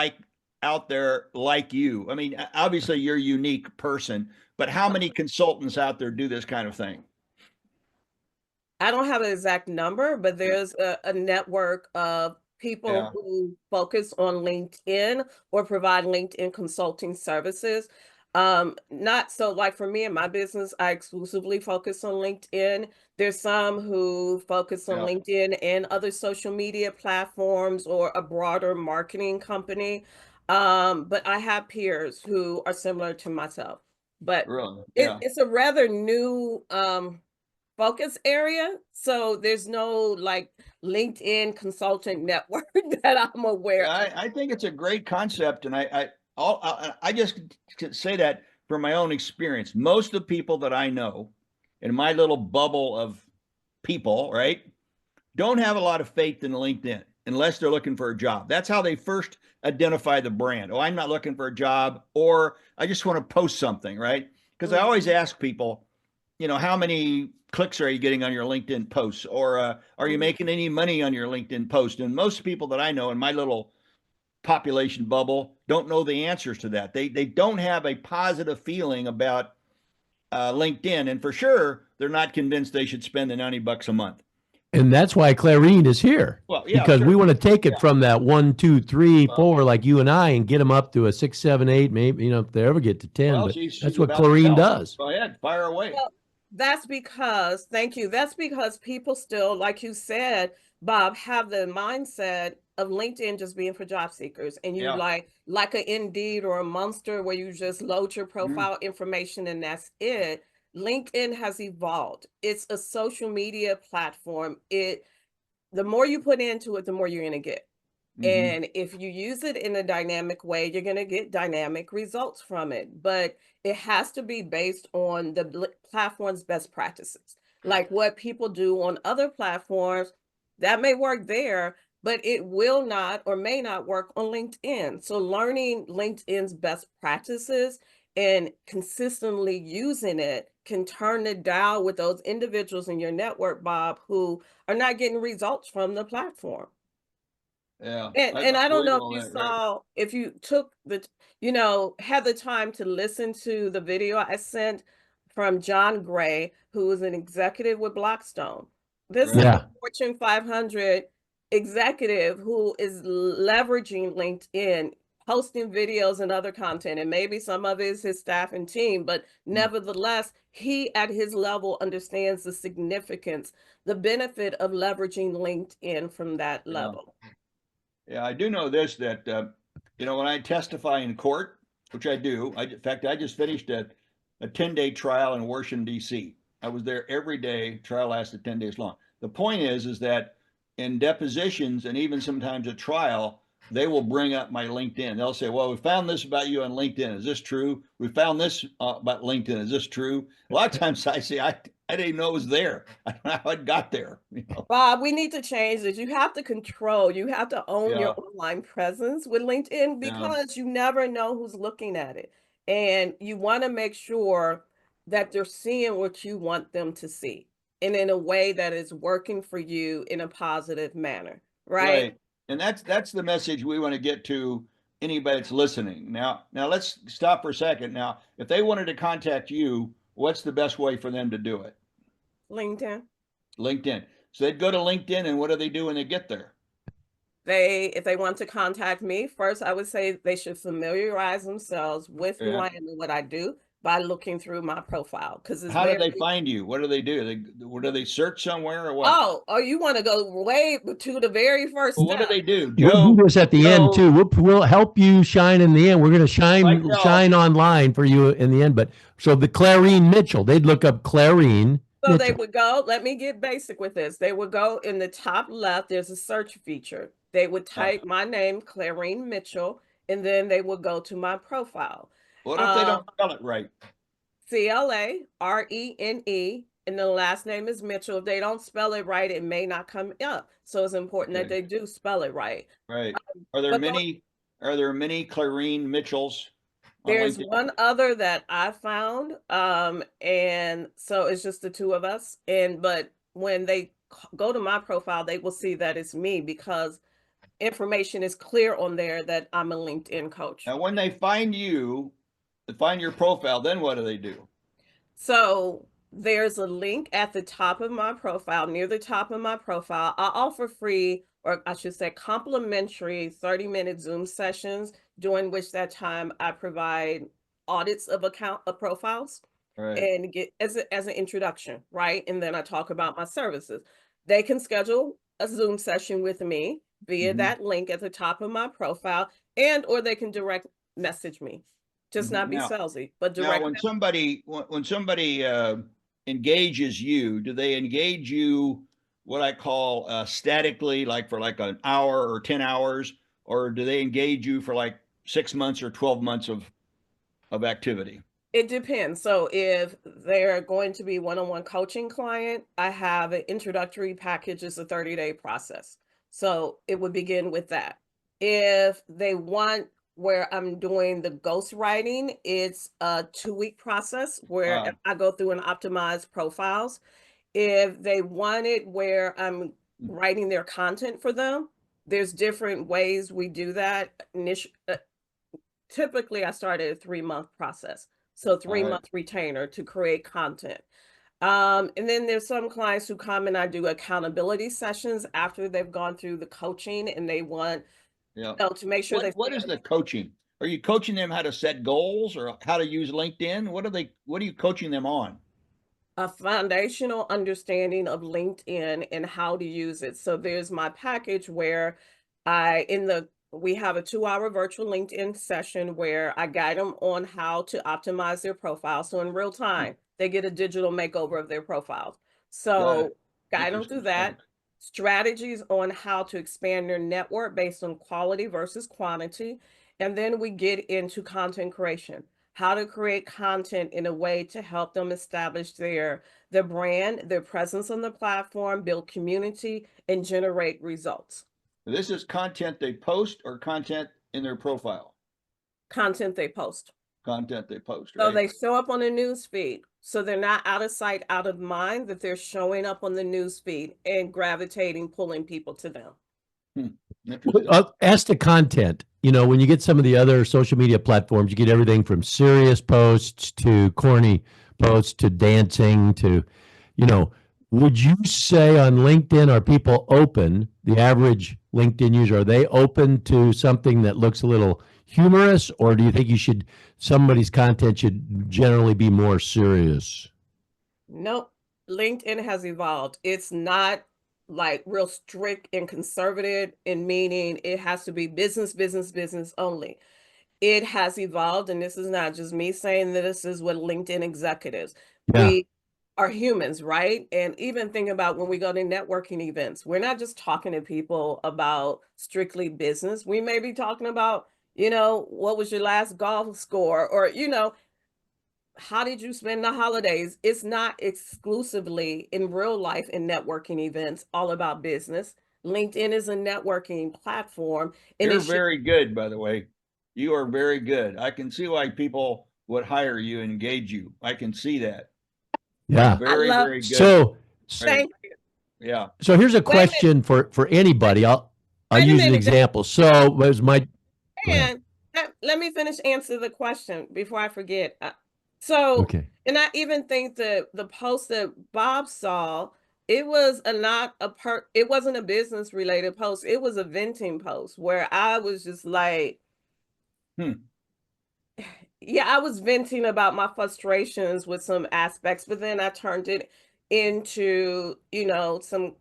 [SPEAKER 2] out there like you? I mean, obviously you're a unique person, but how many consultants out there do this kind of thing?
[SPEAKER 3] I don't have an exact number, but there's a network of people
[SPEAKER 2] Yeah,
[SPEAKER 3] who focus on LinkedIn or provide LinkedIn consulting services. Not so like for me and my business, I exclusively focus on LinkedIn. There's some who focus on
[SPEAKER 2] yeah,
[SPEAKER 3] LinkedIn and other social media platforms or a broader marketing company. But I have peers who are similar to myself. But
[SPEAKER 2] really, yeah.
[SPEAKER 3] it's a rather new focus area. So there's no like LinkedIn consultant network that I'm aware
[SPEAKER 2] Yeah,
[SPEAKER 3] of.
[SPEAKER 2] I think it's a great concept, and I just could say that from my own experience. Most of the people that I know in my little bubble of people, right, don't have a lot of faith in LinkedIn unless they're looking for a job. That's how they first identify the brand. Oh, I'm not looking for a job, or I just want to post something, right? Because I always
[SPEAKER 3] Mhm,
[SPEAKER 2] ask people, how many clicks are you getting on your LinkedIn posts, or are you
[SPEAKER 3] mhm.
[SPEAKER 2] making any money on your LinkedIn post? And most people that I know in my little population bubble don't know the answers to that. They don't have a positive feeling about LinkedIn, and for sure, they're not convinced they should spend the $90 a month.
[SPEAKER 1] And that's why Clarene is here
[SPEAKER 2] Well, yeah,
[SPEAKER 1] because
[SPEAKER 2] sure.
[SPEAKER 1] we want to take it
[SPEAKER 2] Yeah.
[SPEAKER 1] from that one, two, three,
[SPEAKER 2] Well,
[SPEAKER 1] four, like you and I, and get them up to a 6, 7, 8, maybe, if they ever get to 10.
[SPEAKER 2] well,
[SPEAKER 1] But
[SPEAKER 2] she's
[SPEAKER 1] that's what
[SPEAKER 2] about to
[SPEAKER 1] Clarene
[SPEAKER 2] tell.
[SPEAKER 1] does.
[SPEAKER 2] Go ahead, fire away.
[SPEAKER 3] Well, that's because, thank you. That's because people still, like you said, Bob, have the mindset of LinkedIn just being for job seekers. And you
[SPEAKER 2] Yeah.
[SPEAKER 3] like a Indeed or a Monster where you just load your
[SPEAKER 2] Mhm.
[SPEAKER 3] profile information and that's it. LinkedIn has evolved. It's a social media platform. The more you put into it, the more you're going to get.
[SPEAKER 2] Mhm.
[SPEAKER 3] And if you use it in a dynamic way, you're going to get dynamic results from it. But it has to be based on the platform's best practices. Like what people do on other platforms, that may work there, but it will not or may not work on LinkedIn. So learning LinkedIn's best practices and consistently using it can turn the dial with those individuals in your network, Bob, who are not getting results from the platform.
[SPEAKER 2] Yeah,
[SPEAKER 3] And
[SPEAKER 2] I
[SPEAKER 3] I don't
[SPEAKER 2] believe
[SPEAKER 3] know if
[SPEAKER 2] all
[SPEAKER 3] you
[SPEAKER 2] that. Right.
[SPEAKER 3] saw, if you took had the time to listen to the video I sent from John Gray, who is an executive with Blackstone. This is
[SPEAKER 2] Right.
[SPEAKER 3] a
[SPEAKER 1] Yeah.
[SPEAKER 3] Fortune 500 executive who is leveraging LinkedIn, posting videos and other content, and maybe some of it is his staff and team, but
[SPEAKER 2] Mm.
[SPEAKER 3] nevertheless, he at his level understands the significance, the benefit of leveraging LinkedIn from that
[SPEAKER 2] Yeah.
[SPEAKER 3] level.
[SPEAKER 2] Yeah, I do know this that when I testify in court, which I do. In fact, I just finished a 10-day trial in Washington D.C. I was there every day. Trial lasted 10 days long. The point is that in depositions and even sometimes a trial, they will bring up my LinkedIn. They'll say, "Well, we found this about you on LinkedIn. Is this true? We found this about LinkedIn. Is this true?" A lot of times I say, I didn't know it was there. I don't know how it got there.
[SPEAKER 3] Bob, we need to change this. You have to control, you have to own
[SPEAKER 2] Yeah,
[SPEAKER 3] your online presence with LinkedIn
[SPEAKER 2] yeah.
[SPEAKER 3] because you never know who's looking at it. And you want to make sure that they're seeing what you want them to see and in a way that is working for you in a positive manner, right?
[SPEAKER 2] Right. And that's the message we want to get to anybody that's listening. Now let's stop for a second. Now, if they wanted to contact you, what's the best way for them to do it?
[SPEAKER 3] LinkedIn.
[SPEAKER 2] LinkedIn. So they'd go to LinkedIn and what do they do when they get there?
[SPEAKER 3] If they want to contact me, first I would say they should familiarize themselves with who
[SPEAKER 2] Yeah.
[SPEAKER 3] I am and what I do by looking through my profile because it's
[SPEAKER 2] How do
[SPEAKER 3] very.
[SPEAKER 2] they find you? What do they do? What do they search somewhere or what?
[SPEAKER 3] Oh, you want to go way to the very first
[SPEAKER 2] Well, what do
[SPEAKER 3] step.
[SPEAKER 2] they do?
[SPEAKER 1] We'll do this at the end
[SPEAKER 2] Joe,
[SPEAKER 1] too. We'll help you shine in the end. We're going to
[SPEAKER 2] like
[SPEAKER 1] shine online for you in the end. But so the Clarene Mitchell, they'd look up Clarene
[SPEAKER 3] So they
[SPEAKER 1] Mitchell.
[SPEAKER 3] would go, let me get basic with this. They would go in the top left, there's a search feature. They would
[SPEAKER 2] Yeah.
[SPEAKER 3] type my name, Clarene Mitchell, and then they would go to my profile.
[SPEAKER 2] What if they
[SPEAKER 3] Um,
[SPEAKER 2] don't spell it right?
[SPEAKER 3] CLARENE and the last name is Mitchell. If they don't spell it right, it may not come up. So it's important that
[SPEAKER 2] Okay.
[SPEAKER 3] they do spell it right.
[SPEAKER 2] Right. Are there
[SPEAKER 3] But
[SPEAKER 2] many Clarene Mitchells on
[SPEAKER 3] there's
[SPEAKER 2] LinkedIn?
[SPEAKER 3] one other that I found, and so it's just the two of us. But when they go to my profile, they will see that it's me because information is clear on there that I'm a LinkedIn coach.
[SPEAKER 2] And when they find you, they find your profile, then what do they do?
[SPEAKER 3] So there's a link at the top of my profile, near the top of my profile. I offer free, or I should say complimentary 30-minute Zoom sessions, during which that time I provide audits of profiles
[SPEAKER 2] Right.
[SPEAKER 3] and get as an introduction, right? And then I talk about my services. They can schedule a Zoom session with me via that link at the top of my profile, and or they can direct message me. Just not be
[SPEAKER 2] Now,
[SPEAKER 3] salesy, but
[SPEAKER 2] now
[SPEAKER 3] direct.
[SPEAKER 2] when somebody engages you, do they engage you what I call statically, like for like an hour or 10 hours, or do they engage you for like 6 months or 12 months of activity?
[SPEAKER 3] It depends. So if they're going to be one-on-one coaching client, I have an introductory package. It's a 30-day process. So it would begin with that. If they want where I'm doing the ghost writing, it's a 2-week process where
[SPEAKER 2] Wow.
[SPEAKER 3] I go through and optimize profiles. If they want it where I'm writing their content for them, there's different ways we do that. Typically, I started a 3-month process. So 3-month retainer to create content. And then there's some clients who come and I do accountability sessions after they've gone through the coaching and they want,
[SPEAKER 2] Yeah.
[SPEAKER 3] to make sure they
[SPEAKER 2] What is the coaching? Are you coaching them how to set goals or how to use LinkedIn? What are you coaching them on?
[SPEAKER 3] a foundational understanding of LinkedIn and how to use it. So there's my package where we have a 2-hour virtual LinkedIn session where I guide them on how to optimize their profile. So in real time, they get a digital makeover of their profiles. So guide them through
[SPEAKER 2] Interesting stuff.
[SPEAKER 3] that. Strategies on how to expand their network based on quality versus quantity. And then we get into content creation, how to create content in a way to help them establish their brand, their presence on the platform, build community, and generate results.
[SPEAKER 2] This is content they post or content in their profile?
[SPEAKER 3] Content they post.
[SPEAKER 2] Content they post,
[SPEAKER 3] So
[SPEAKER 2] right?
[SPEAKER 3] they show up on the news feed. So they're not out of sight, out of mind, that they're showing up on the news feed and gravitating, pulling people to them.
[SPEAKER 2] Interesting.
[SPEAKER 1] As to content, when you get some of the other social media platforms, you get everything from serious posts to corny posts to dancing to, would you say on LinkedIn, are people open, the average LinkedIn user, are they open to something that looks a little humorous, or do you think somebody's content should generally be more serious?
[SPEAKER 3] Nope. LinkedIn has evolved. It's not like real strict and conservative in meaning it has to be business, business, business only. It has evolved, and this is not just me saying that, this is what LinkedIn executives.
[SPEAKER 1] Yeah.
[SPEAKER 3] We are humans, right? And even think about when we go to networking events, we're not just talking to people about strictly business. We may be talking about, what was your last golf score, or, how did you spend the holidays? It's not exclusively in real life in networking events all about business. LinkedIn is a networking platform, and
[SPEAKER 2] You're very good, by the way. You are very good. I can see why people would hire you and engage you. I can see that.
[SPEAKER 1] Yeah.
[SPEAKER 2] Very, very good.
[SPEAKER 1] So,
[SPEAKER 2] Right.
[SPEAKER 3] thank you.
[SPEAKER 2] Yeah.
[SPEAKER 1] so here's a
[SPEAKER 3] Wait a minute.
[SPEAKER 1] question for anybody. I'll
[SPEAKER 3] Wait a
[SPEAKER 1] use an
[SPEAKER 3] minute.
[SPEAKER 1] example. So, was my go ahead.
[SPEAKER 3] And let me finish answer the question before I forget. So,
[SPEAKER 1] Okay.
[SPEAKER 3] and I even think that the post that Bob saw, it was it wasn't a business related post. It was a venting post where I was just like, yeah, I was venting about my frustrations with some aspects, but then I turned it into, some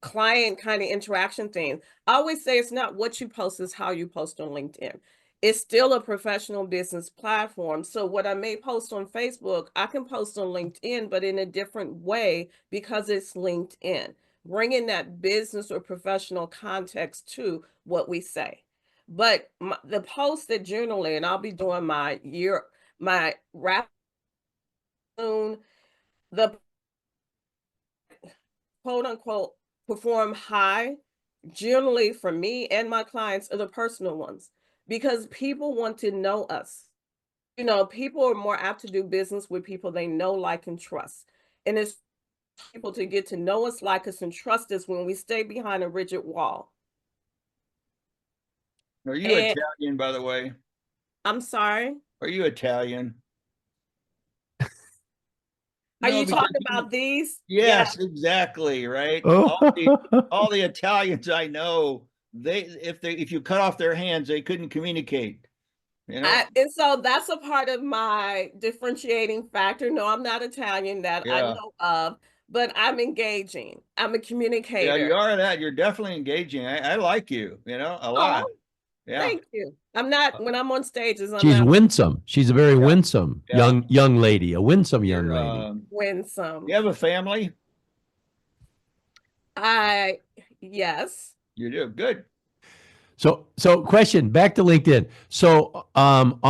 [SPEAKER 3] client kind of interaction thing. I always say it's not what you post, it's how you post on LinkedIn. It's still a professional business platform. So what I may post on Facebook, I can post on LinkedIn, but in a different way because it's LinkedIn, bringing that business or professional context to what we say. But the post that generally, and I'll be doing my wrap soon, the quote unquote perform high, generally for me and my clients, are the personal ones, because people want to know us. You know, people are more apt to do business with people they know, like, and trust. And it's people to get to know us, like us, and trust us when we stay behind a rigid wall.
[SPEAKER 2] Are you
[SPEAKER 3] And
[SPEAKER 2] Italian, by the way?
[SPEAKER 3] I'm sorry,
[SPEAKER 2] Are you Italian?
[SPEAKER 3] are
[SPEAKER 2] No,
[SPEAKER 3] you
[SPEAKER 2] because
[SPEAKER 3] talking about these? Yeah,
[SPEAKER 2] yes, exactly, right.
[SPEAKER 1] Oh,
[SPEAKER 2] All the Italians I know, if you cut off their hands, they couldn't communicate. You know?
[SPEAKER 3] and so that's a part of my differentiating factor. No, I'm not Italian that I
[SPEAKER 2] Yeah.
[SPEAKER 3] know of, but I'm engaging. I'm a
[SPEAKER 2] Yeah,
[SPEAKER 3] communicator.
[SPEAKER 2] you are that. You're definitely engaging. I like you, a lot.
[SPEAKER 3] Oh,
[SPEAKER 2] Yeah.
[SPEAKER 3] thank you. I'm not when I'm on stages, I'm
[SPEAKER 1] she's
[SPEAKER 3] not
[SPEAKER 1] winsome. She's a very
[SPEAKER 2] Yeah.
[SPEAKER 1] winsome
[SPEAKER 2] Yeah.
[SPEAKER 1] young lady, a winsome young
[SPEAKER 2] You're
[SPEAKER 1] lady.
[SPEAKER 2] you
[SPEAKER 3] winsome.
[SPEAKER 2] have a family?
[SPEAKER 3] I Yes.
[SPEAKER 2] You do. Good.
[SPEAKER 1] So question back to LinkedIn. So, on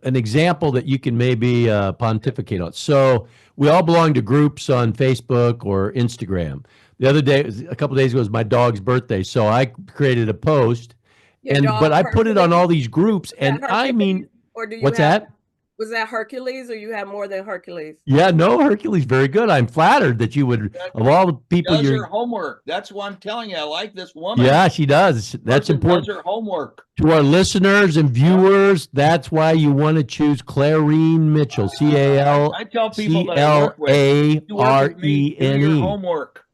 [SPEAKER 1] an example that you can maybe pontificate on. So, we all belong to groups on Facebook or Instagram. The other day, a couple days ago, was my dog's birthday. So I created a post,
[SPEAKER 3] Your
[SPEAKER 1] but
[SPEAKER 3] dog
[SPEAKER 1] I put it on
[SPEAKER 3] Hercules?
[SPEAKER 1] all these groups.
[SPEAKER 3] Was that
[SPEAKER 1] And I
[SPEAKER 3] Hercules?
[SPEAKER 1] mean,
[SPEAKER 3] Or do you
[SPEAKER 1] what's
[SPEAKER 3] have
[SPEAKER 1] that?
[SPEAKER 3] was that Hercules or you have more than Hercules?
[SPEAKER 1] Yeah, no, Hercules, very good. I'm flattered that you would,
[SPEAKER 2] That
[SPEAKER 1] of all the people
[SPEAKER 2] does
[SPEAKER 1] you're,
[SPEAKER 2] her homework. That's what I'm telling you. I like this woman.
[SPEAKER 1] yeah, she does. That's
[SPEAKER 2] Person does
[SPEAKER 1] important.
[SPEAKER 2] her homework.
[SPEAKER 1] To our listeners and viewers, that's why you want to choose Clarene Mitchell, C A L
[SPEAKER 2] I tell people
[SPEAKER 1] C
[SPEAKER 2] that I
[SPEAKER 1] L
[SPEAKER 2] work with,
[SPEAKER 1] A
[SPEAKER 2] you work
[SPEAKER 1] R
[SPEAKER 2] with me,
[SPEAKER 1] E
[SPEAKER 2] do
[SPEAKER 1] N
[SPEAKER 2] your
[SPEAKER 1] E.
[SPEAKER 2] homework.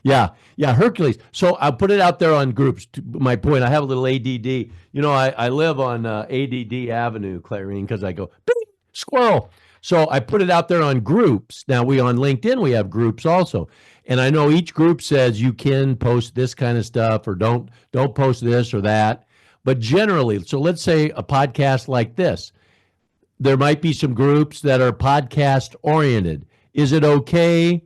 [SPEAKER 1] Yeah, yeah, Hercules. So I put it out there on groups. To my point, I have a little ADD. I live on ADD Avenue, Clarene, because I go "Bing, squirrel." So I put it out there on groups. Now we on LinkedIn we have groups also, and I know each group says you can post this kind of stuff or don't post this or that. But generally, so let's say a podcast like this, there might be some groups that are podcast oriented. Is it okay?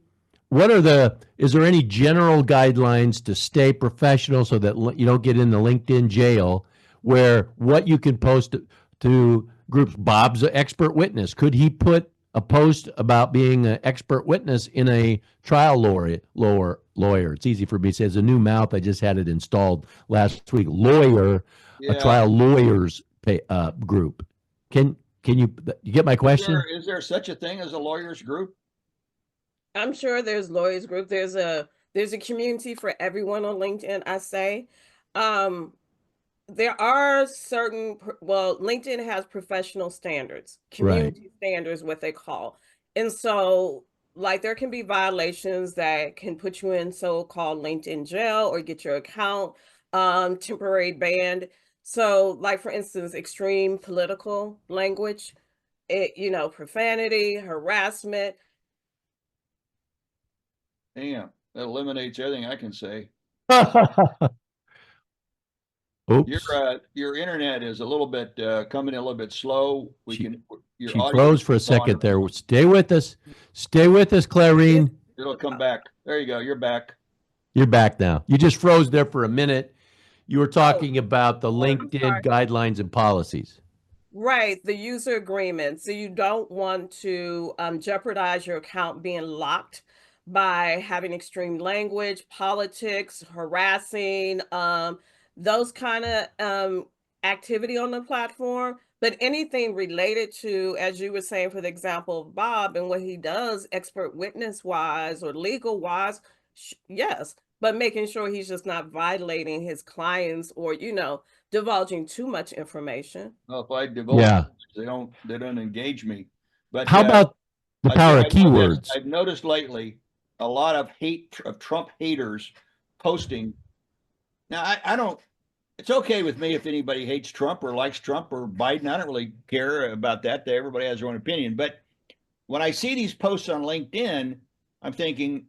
[SPEAKER 1] Is there any general guidelines to stay professional so that you don't get in the LinkedIn jail where what you can post to groups? Bob's an expert witness. Could he put a post about being an expert witness in a trial lawyer? It's easy for me to say. It's a new mouth. I just had it installed last week. Lawyer, a
[SPEAKER 2] Yeah.
[SPEAKER 1] trial lawyers group. Can you get my question?
[SPEAKER 2] Is there such a thing as a lawyers group?
[SPEAKER 3] I'm sure there's lawyers group. There's a community for everyone on LinkedIn, I say. Um, there are well, LinkedIn has professional standards,
[SPEAKER 1] Right.
[SPEAKER 3] community standards, what they call. And so, like, there can be violations that can put you in so-called LinkedIn jail or get your account temporary banned. So, like, for instance, extreme political language, profanity, harassment.
[SPEAKER 2] Damn, that eliminates everything I can say.
[SPEAKER 1] Oops.
[SPEAKER 2] Your internet is a little bit coming in a little bit slow.
[SPEAKER 1] She
[SPEAKER 2] Your
[SPEAKER 1] she
[SPEAKER 2] audio
[SPEAKER 1] froze for a
[SPEAKER 2] is gone.
[SPEAKER 1] second there. Stay with us. Stay with us, Clarene.
[SPEAKER 2] It'll come back. There you go. You're back.
[SPEAKER 1] You're back now. You just froze there for a minute. You were
[SPEAKER 3] Oh,
[SPEAKER 1] talking about the
[SPEAKER 3] I'm
[SPEAKER 1] LinkedIn
[SPEAKER 3] sorry.
[SPEAKER 1] guidelines and policies.
[SPEAKER 3] Right, the user agreement. So you don't want to jeopardize your account being locked by having extreme language, politics, harassing, those kind of activity on the platform. But anything related to, as you were saying, for the example of Bob and what he does, expert witness wise or legal wise, yes. But making sure he's just not violating his clients or, divulging too much information.
[SPEAKER 2] Well, if I divulge,
[SPEAKER 1] Yeah.
[SPEAKER 2] they don't engage me. But
[SPEAKER 1] How about the
[SPEAKER 2] I think
[SPEAKER 1] power
[SPEAKER 2] I
[SPEAKER 1] of
[SPEAKER 2] know this.
[SPEAKER 1] keywords?
[SPEAKER 2] I've noticed lately a lot of hate of Trump haters posting. Now, I don't. It's okay with me if anybody hates Trump or likes Trump or Biden. I don't really care about that. Everybody has their own opinion. But when I see these posts on LinkedIn, I'm thinking,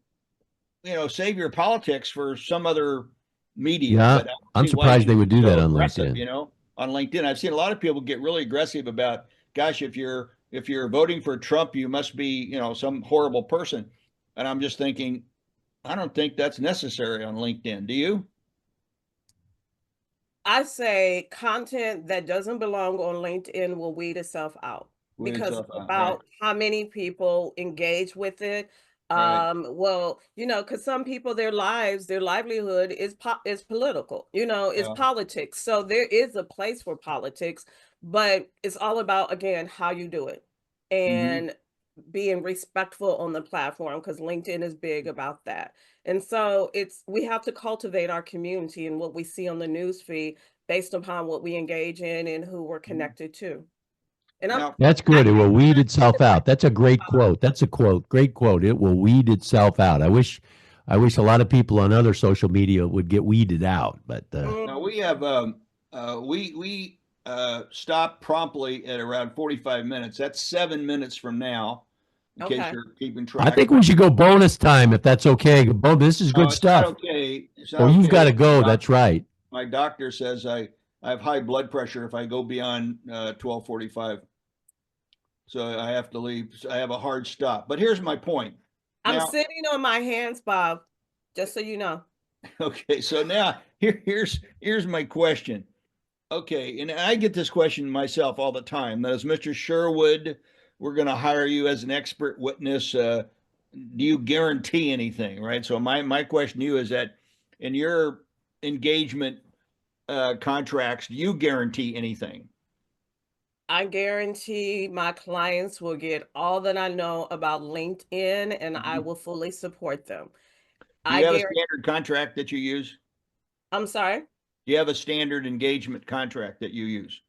[SPEAKER 2] save your politics for some other media.
[SPEAKER 1] Yeah,
[SPEAKER 2] But I don't
[SPEAKER 1] I'm
[SPEAKER 2] see why
[SPEAKER 1] surprised
[SPEAKER 2] you
[SPEAKER 1] they would do
[SPEAKER 2] so
[SPEAKER 1] that on
[SPEAKER 2] aggressive,
[SPEAKER 1] LinkedIn.
[SPEAKER 2] on LinkedIn. I've seen a lot of people get really aggressive about, gosh, if you're voting for Trump, you must be, some horrible person. And I'm just thinking, I don't think that's necessary on LinkedIn. Do you?
[SPEAKER 3] I say content that doesn't belong on LinkedIn will weed itself out
[SPEAKER 2] Weed
[SPEAKER 3] because
[SPEAKER 2] itself
[SPEAKER 3] it's
[SPEAKER 2] out, right?
[SPEAKER 3] about how many people engage with it.
[SPEAKER 2] Right.
[SPEAKER 3] Well, because some people, their livelihood is political, is
[SPEAKER 2] Yeah.
[SPEAKER 3] politics. So there is a place for politics, but it's all about, again, how you do it
[SPEAKER 2] Hmm.
[SPEAKER 3] and being respectful on the platform, because LinkedIn is big about that. And so we have to cultivate our community and what we see on the news feed based upon what we engage in and who we're connected to. And
[SPEAKER 2] Now,
[SPEAKER 1] That's
[SPEAKER 3] I
[SPEAKER 1] good. It will weed itself
[SPEAKER 3] can't
[SPEAKER 1] out. That's a great quote. That's a quote. Great quote. It will weed itself out. I wish a lot of people on other social media would get weeded out, but
[SPEAKER 2] now we have we stop promptly at around 45 minutes. That's 7 minutes from now, in case
[SPEAKER 3] Okay.
[SPEAKER 2] you're keeping
[SPEAKER 1] I
[SPEAKER 2] track.
[SPEAKER 1] think we should go bonus time if that's okay. This is
[SPEAKER 2] No,
[SPEAKER 1] good
[SPEAKER 2] it's not
[SPEAKER 1] stuff.
[SPEAKER 2] okay. It's not
[SPEAKER 1] Oh, you've got
[SPEAKER 2] okay.
[SPEAKER 1] to go. That's right.
[SPEAKER 2] My doctor says I have high blood pressure if I go beyond 12:45. So I have to leave. So I have a hard stop. But here's my point.
[SPEAKER 3] I'm
[SPEAKER 2] Now,
[SPEAKER 3] sitting on my hands, Bob, just so you know.
[SPEAKER 2] okay, so now here's my question. Okay, and I get this question myself all the time. That is, Mr. Sherwood, we're going to hire you as an expert witness. Do you guarantee anything, right? So my question to you is that in your engagement contracts, do you guarantee anything?
[SPEAKER 3] I guarantee my clients will get all that I know about LinkedIn, and I
[SPEAKER 2] Mhm.
[SPEAKER 3] will fully support them.
[SPEAKER 2] Do
[SPEAKER 3] I
[SPEAKER 2] you have a
[SPEAKER 3] guarantee,
[SPEAKER 2] standard contract that you use?
[SPEAKER 3] I'm sorry.
[SPEAKER 2] Do you have a standard engagement contract that you use?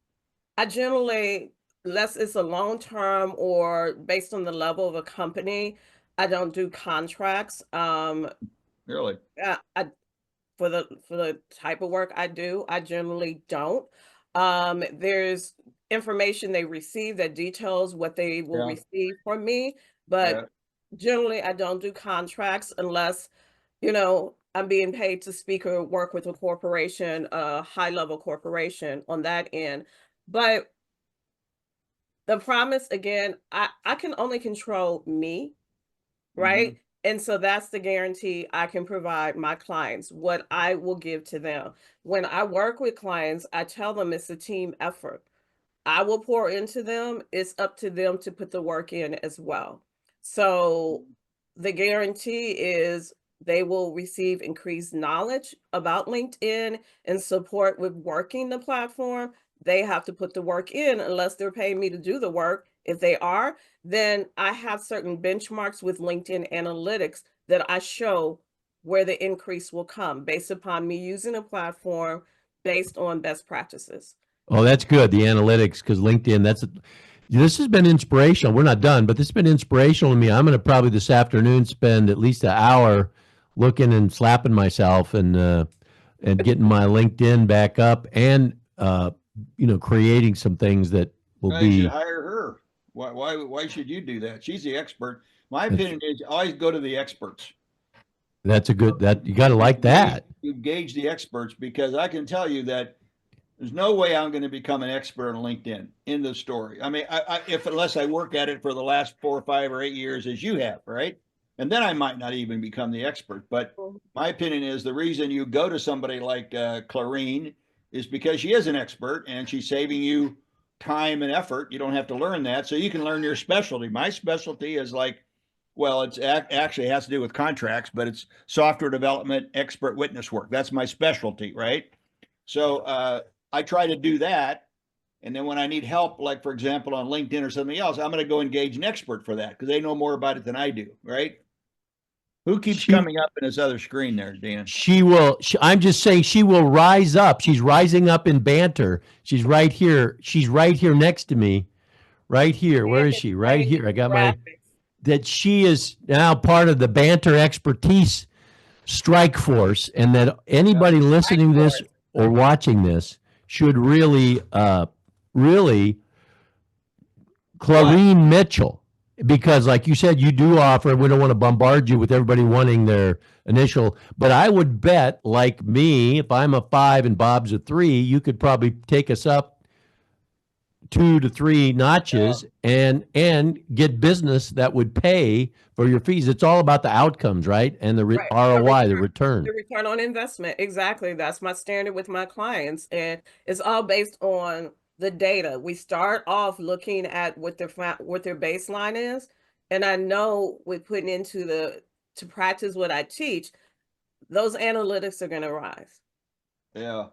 [SPEAKER 3] I generally, unless it's a long term or based on the level of a company, I don't do contracts.
[SPEAKER 2] Really?
[SPEAKER 3] I for the type of work I do, I generally don't. There's information they receive that details what they will
[SPEAKER 2] Yeah.
[SPEAKER 3] receive from me, but
[SPEAKER 2] Yeah.
[SPEAKER 3] generally I don't do contracts unless, I'm being paid to speak or work with a corporation, a high level corporation on that end. But the promise again, I can only control me.
[SPEAKER 2] Hmm.
[SPEAKER 3] Right? And so that's the guarantee I can provide my clients, what I will give to them. When I work with clients, I tell them it's a team effort. I will pour into them. It's up to them to put the work in as well. So the guarantee is they will receive increased knowledge about LinkedIn and support with working the platform. They have to put the work in unless they're paying me to do the work. If they are, then I have certain benchmarks with LinkedIn analytics that I show where the increase will come based upon me using a platform based on best practices.
[SPEAKER 1] Oh, that's good. The analytics, because LinkedIn, this has been inspirational. We're not done, but this has been inspirational to me. I'm going to probably this afternoon spend at least an hour looking and slapping myself and getting my LinkedIn back up and creating some things that will
[SPEAKER 2] No, you should
[SPEAKER 1] be.
[SPEAKER 2] hire her. Why should you do that? She's the expert. My
[SPEAKER 1] That's
[SPEAKER 2] opinion is always go to the experts.
[SPEAKER 1] that's a good that you got to
[SPEAKER 2] You
[SPEAKER 1] like that.
[SPEAKER 2] gauge the experts because I can tell you that there's no way I'm going to become an expert on LinkedIn. In the story. I mean, if unless I work at it for the last 4 or 5 or 8 years, as you have, right? And then I might not even become the expert. But
[SPEAKER 3] Mhm.
[SPEAKER 2] my opinion is the reason you go to somebody like Clarene is because she is an expert and she's saving you time and effort. You don't have to learn that, so you can learn your specialty. My specialty is like, well, it's actually has to do with contracts, but it's software development, expert witness work. That's my specialty, right? So I try to do that. And then when I need help, like for example, on LinkedIn or something else, I'm going to go engage an expert for that because they know more about it than I do, right? Who keeps
[SPEAKER 1] She
[SPEAKER 2] coming up in this other screen there, Dan?
[SPEAKER 1] she will. I'm just saying she will rise up. She's rising up in Banter. She's right here. She's right here next to me. Right here. Where
[SPEAKER 3] And
[SPEAKER 1] is
[SPEAKER 3] it's
[SPEAKER 1] she? Right
[SPEAKER 3] training
[SPEAKER 1] here. I got my
[SPEAKER 3] graphics.
[SPEAKER 1] that she is now part of the Banter expertise strike force, and that
[SPEAKER 2] Yeah.
[SPEAKER 1] anybody
[SPEAKER 3] Right
[SPEAKER 1] listening to
[SPEAKER 3] for
[SPEAKER 1] this or watching this should really
[SPEAKER 2] What?
[SPEAKER 1] Clarene Mitchell, because like you said, you do offer. We don't want to bombard you with everybody wanting their initial, but I would bet, like me, if I'm a 5 and Bob's a 3, you could probably take us up 2 to 3
[SPEAKER 2] Uh,
[SPEAKER 1] notches and get business that would pay for your fees. It's all about the outcomes, right? And the
[SPEAKER 3] Right.
[SPEAKER 1] ROI, the return.
[SPEAKER 3] The return on investment. Exactly. That's my standard with my clients. And it's all based on the data. We start off looking at what their baseline is. And I know with putting to practice what I teach, those analytics are going to rise.
[SPEAKER 2] Yeah.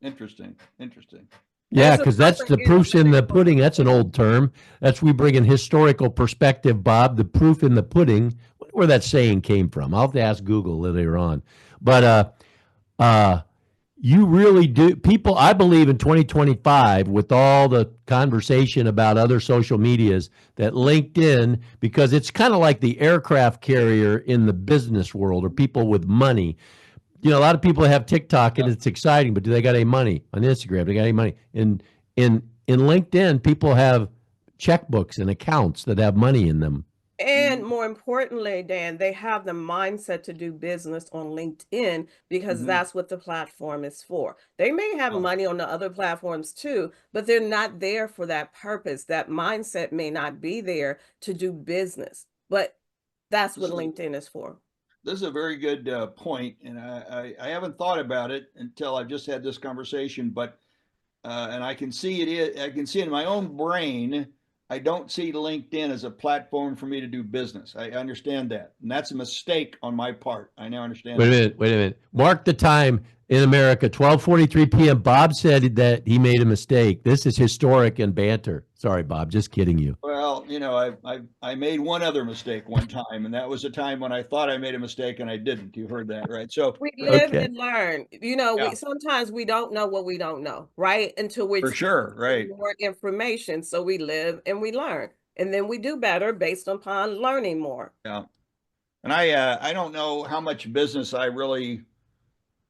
[SPEAKER 2] Interesting. Interesting.
[SPEAKER 1] Yeah,
[SPEAKER 3] There's a
[SPEAKER 1] because that's
[SPEAKER 3] different
[SPEAKER 1] the proof's in the pudding. That's an old term. That's we bring in historical perspective, Bob. The proof in the pudding. Where that saying came from? I'll have to ask Google later on. But you really do. People, I believe in 2025, with all the conversation about other social medias, that LinkedIn, because it's kind of like the aircraft carrier in the business world, or people with money. You know, a lot of people have TikTok and it's exciting, but do they got any money on Instagram? They got any money in LinkedIn? People have checkbooks and accounts that have money in them.
[SPEAKER 3] And more importantly, Dan, they have the mindset to do business on LinkedIn because that's what the platform is for. They may have money on the other platforms too, but they're not there for that purpose. That mindset may not be there to do business, but that's what LinkedIn is for.
[SPEAKER 2] This is a very good point, and I haven't thought about it until I've just had this conversation. But and I can see it. I can see in my own brain. I don't see LinkedIn as a platform for me to do business. I understand that, and that's a mistake on my part. I now understand.
[SPEAKER 1] Wait a minute. Wait a minute. Mark the time in America, 12:43 p.m. Bob said that he made a mistake. This is historic and banter. Sorry, Bob. Just kidding you.
[SPEAKER 2] Well, you know, I made one other mistake one time, and that was a time when I thought I made a mistake and I didn't. You heard that, right? So
[SPEAKER 3] we live
[SPEAKER 1] Okay.
[SPEAKER 3] and learn. You know,
[SPEAKER 2] Yeah.
[SPEAKER 3] sometimes we don't know what we don't know, right? Until we're
[SPEAKER 2] for sure, right?
[SPEAKER 3] more information. So we live and we learn, and then we do better based upon learning more.
[SPEAKER 2] Yeah. And I don't know how much business I really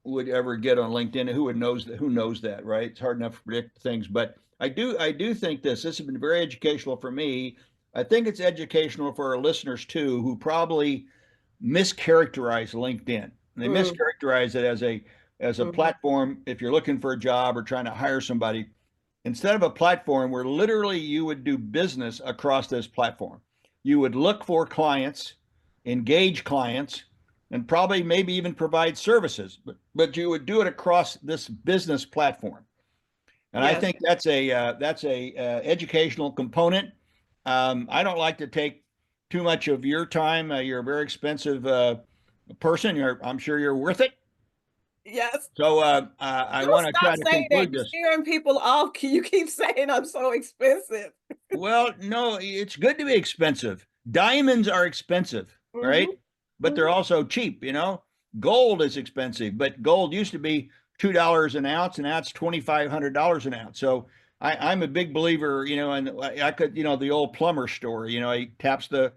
[SPEAKER 2] would ever get on LinkedIn. Who knows that, right? It's hard enough to predict things, but I do think this has been very educational for me. I think it's educational for our listeners too, who probably mischaracterize LinkedIn. They mischaracterize it as a platform if you're looking for a job or trying to hire somebody. Instead of a platform where literally you would do business across this platform, you would look for clients, engage clients, and probably maybe even provide services, but you would do it across this business platform. And I think that's a educational component. I don't like to take too much of your time. You're a very expensive person. I'm sure you're worth it.
[SPEAKER 3] Yes.
[SPEAKER 2] So I want to try to conclude this.
[SPEAKER 3] Scaring people off. You keep saying I'm so expensive.
[SPEAKER 2] Well, no, it's good to be expensive. Diamonds are expensive, right? But they're also cheap. You know, gold is expensive, but gold used to be $2 an ounce, and now it's $2,500 an ounce. So I'm a big believer, you know, and I could, you know, the old plumber story. You know, he taps the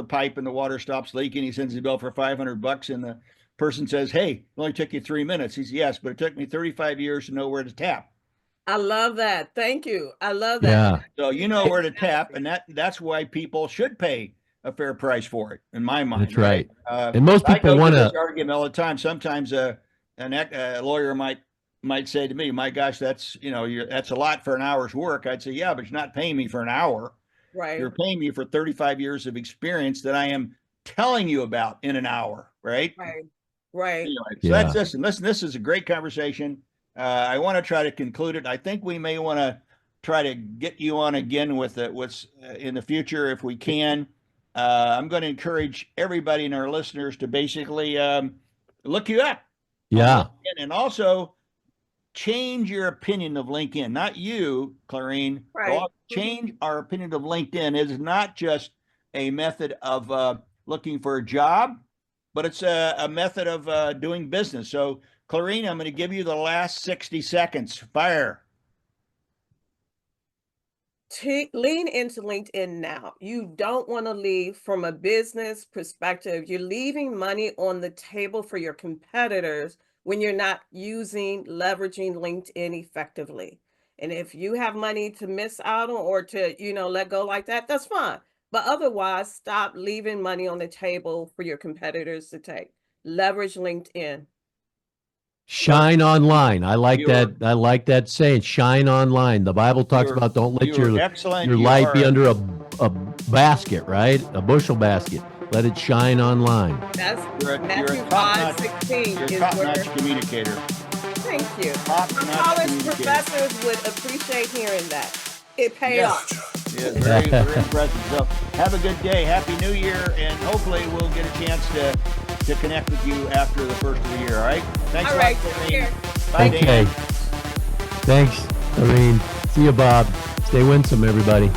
[SPEAKER 2] pipe and the water stops leaking. He sends the bill for $500, and the person says, "Hey, it only took you 3 minutes." He says, "Yes, but it took me 35 years to know where to tap."
[SPEAKER 3] I love that. Thank you. I love that.
[SPEAKER 1] Yeah.
[SPEAKER 2] So you know where to tap, and that's why people should pay a fair price for it, in my mind.
[SPEAKER 1] That's right. And most people want
[SPEAKER 2] this
[SPEAKER 1] to.
[SPEAKER 2] argument all the time. Sometimes a lawyer might say to me, "My gosh, that's that's a lot for an hour's work." I'd say, "Yeah, but you're not paying me for an hour.
[SPEAKER 3] Right.
[SPEAKER 2] You're paying me for 35 years of experience that I am telling you about in an hour, right?"
[SPEAKER 3] Right. Right.
[SPEAKER 2] Anyway, so that's this. And listen, this is a great conversation. I want to try to conclude it. I think we may want to try to get you on again with what's in the future if we can. I'm going to encourage everybody and our listeners to basically look you up.
[SPEAKER 1] Yeah.
[SPEAKER 2] And also change your opinion of LinkedIn. Not you, Clarene.
[SPEAKER 3] Right.
[SPEAKER 2] Change our opinion of LinkedIn. It is not just a method of looking for a job, but it's a method of doing business. So, Clarene, I'm going to give you the last 60 seconds. Fire.
[SPEAKER 3] Lean into LinkedIn now. You don't want to leave from a business perspective. You're leaving money on the table for your competitors when you're not leveraging LinkedIn effectively. And if you have money to miss out on or to, let go like that, that's fine. But otherwise, stop leaving money on the table for your competitors to take. Leverage LinkedIn.
[SPEAKER 1] Shine online. I like that. I like that saying. Shine online. The Bible talks about don't let your light be under a basket, right? A bushel basket. Let it shine online.
[SPEAKER 3] That's Matthew 5:16.
[SPEAKER 2] You're a top-notch communicator.
[SPEAKER 3] Thank you. College professors would appreciate hearing that. It pays off.
[SPEAKER 2] Yes, very, very impressive. So have a good day. Happy New Year, and hopefully we'll get a chance to connect with you after the first of the year. All right. Thanks
[SPEAKER 3] All
[SPEAKER 2] a
[SPEAKER 3] right,
[SPEAKER 2] lot,
[SPEAKER 3] take
[SPEAKER 2] Clarene.
[SPEAKER 3] care.
[SPEAKER 2] Bye,
[SPEAKER 1] Okay.
[SPEAKER 2] Dan.
[SPEAKER 1] Thanks, Clarene. See you, Bob. Stay winsome, everybody.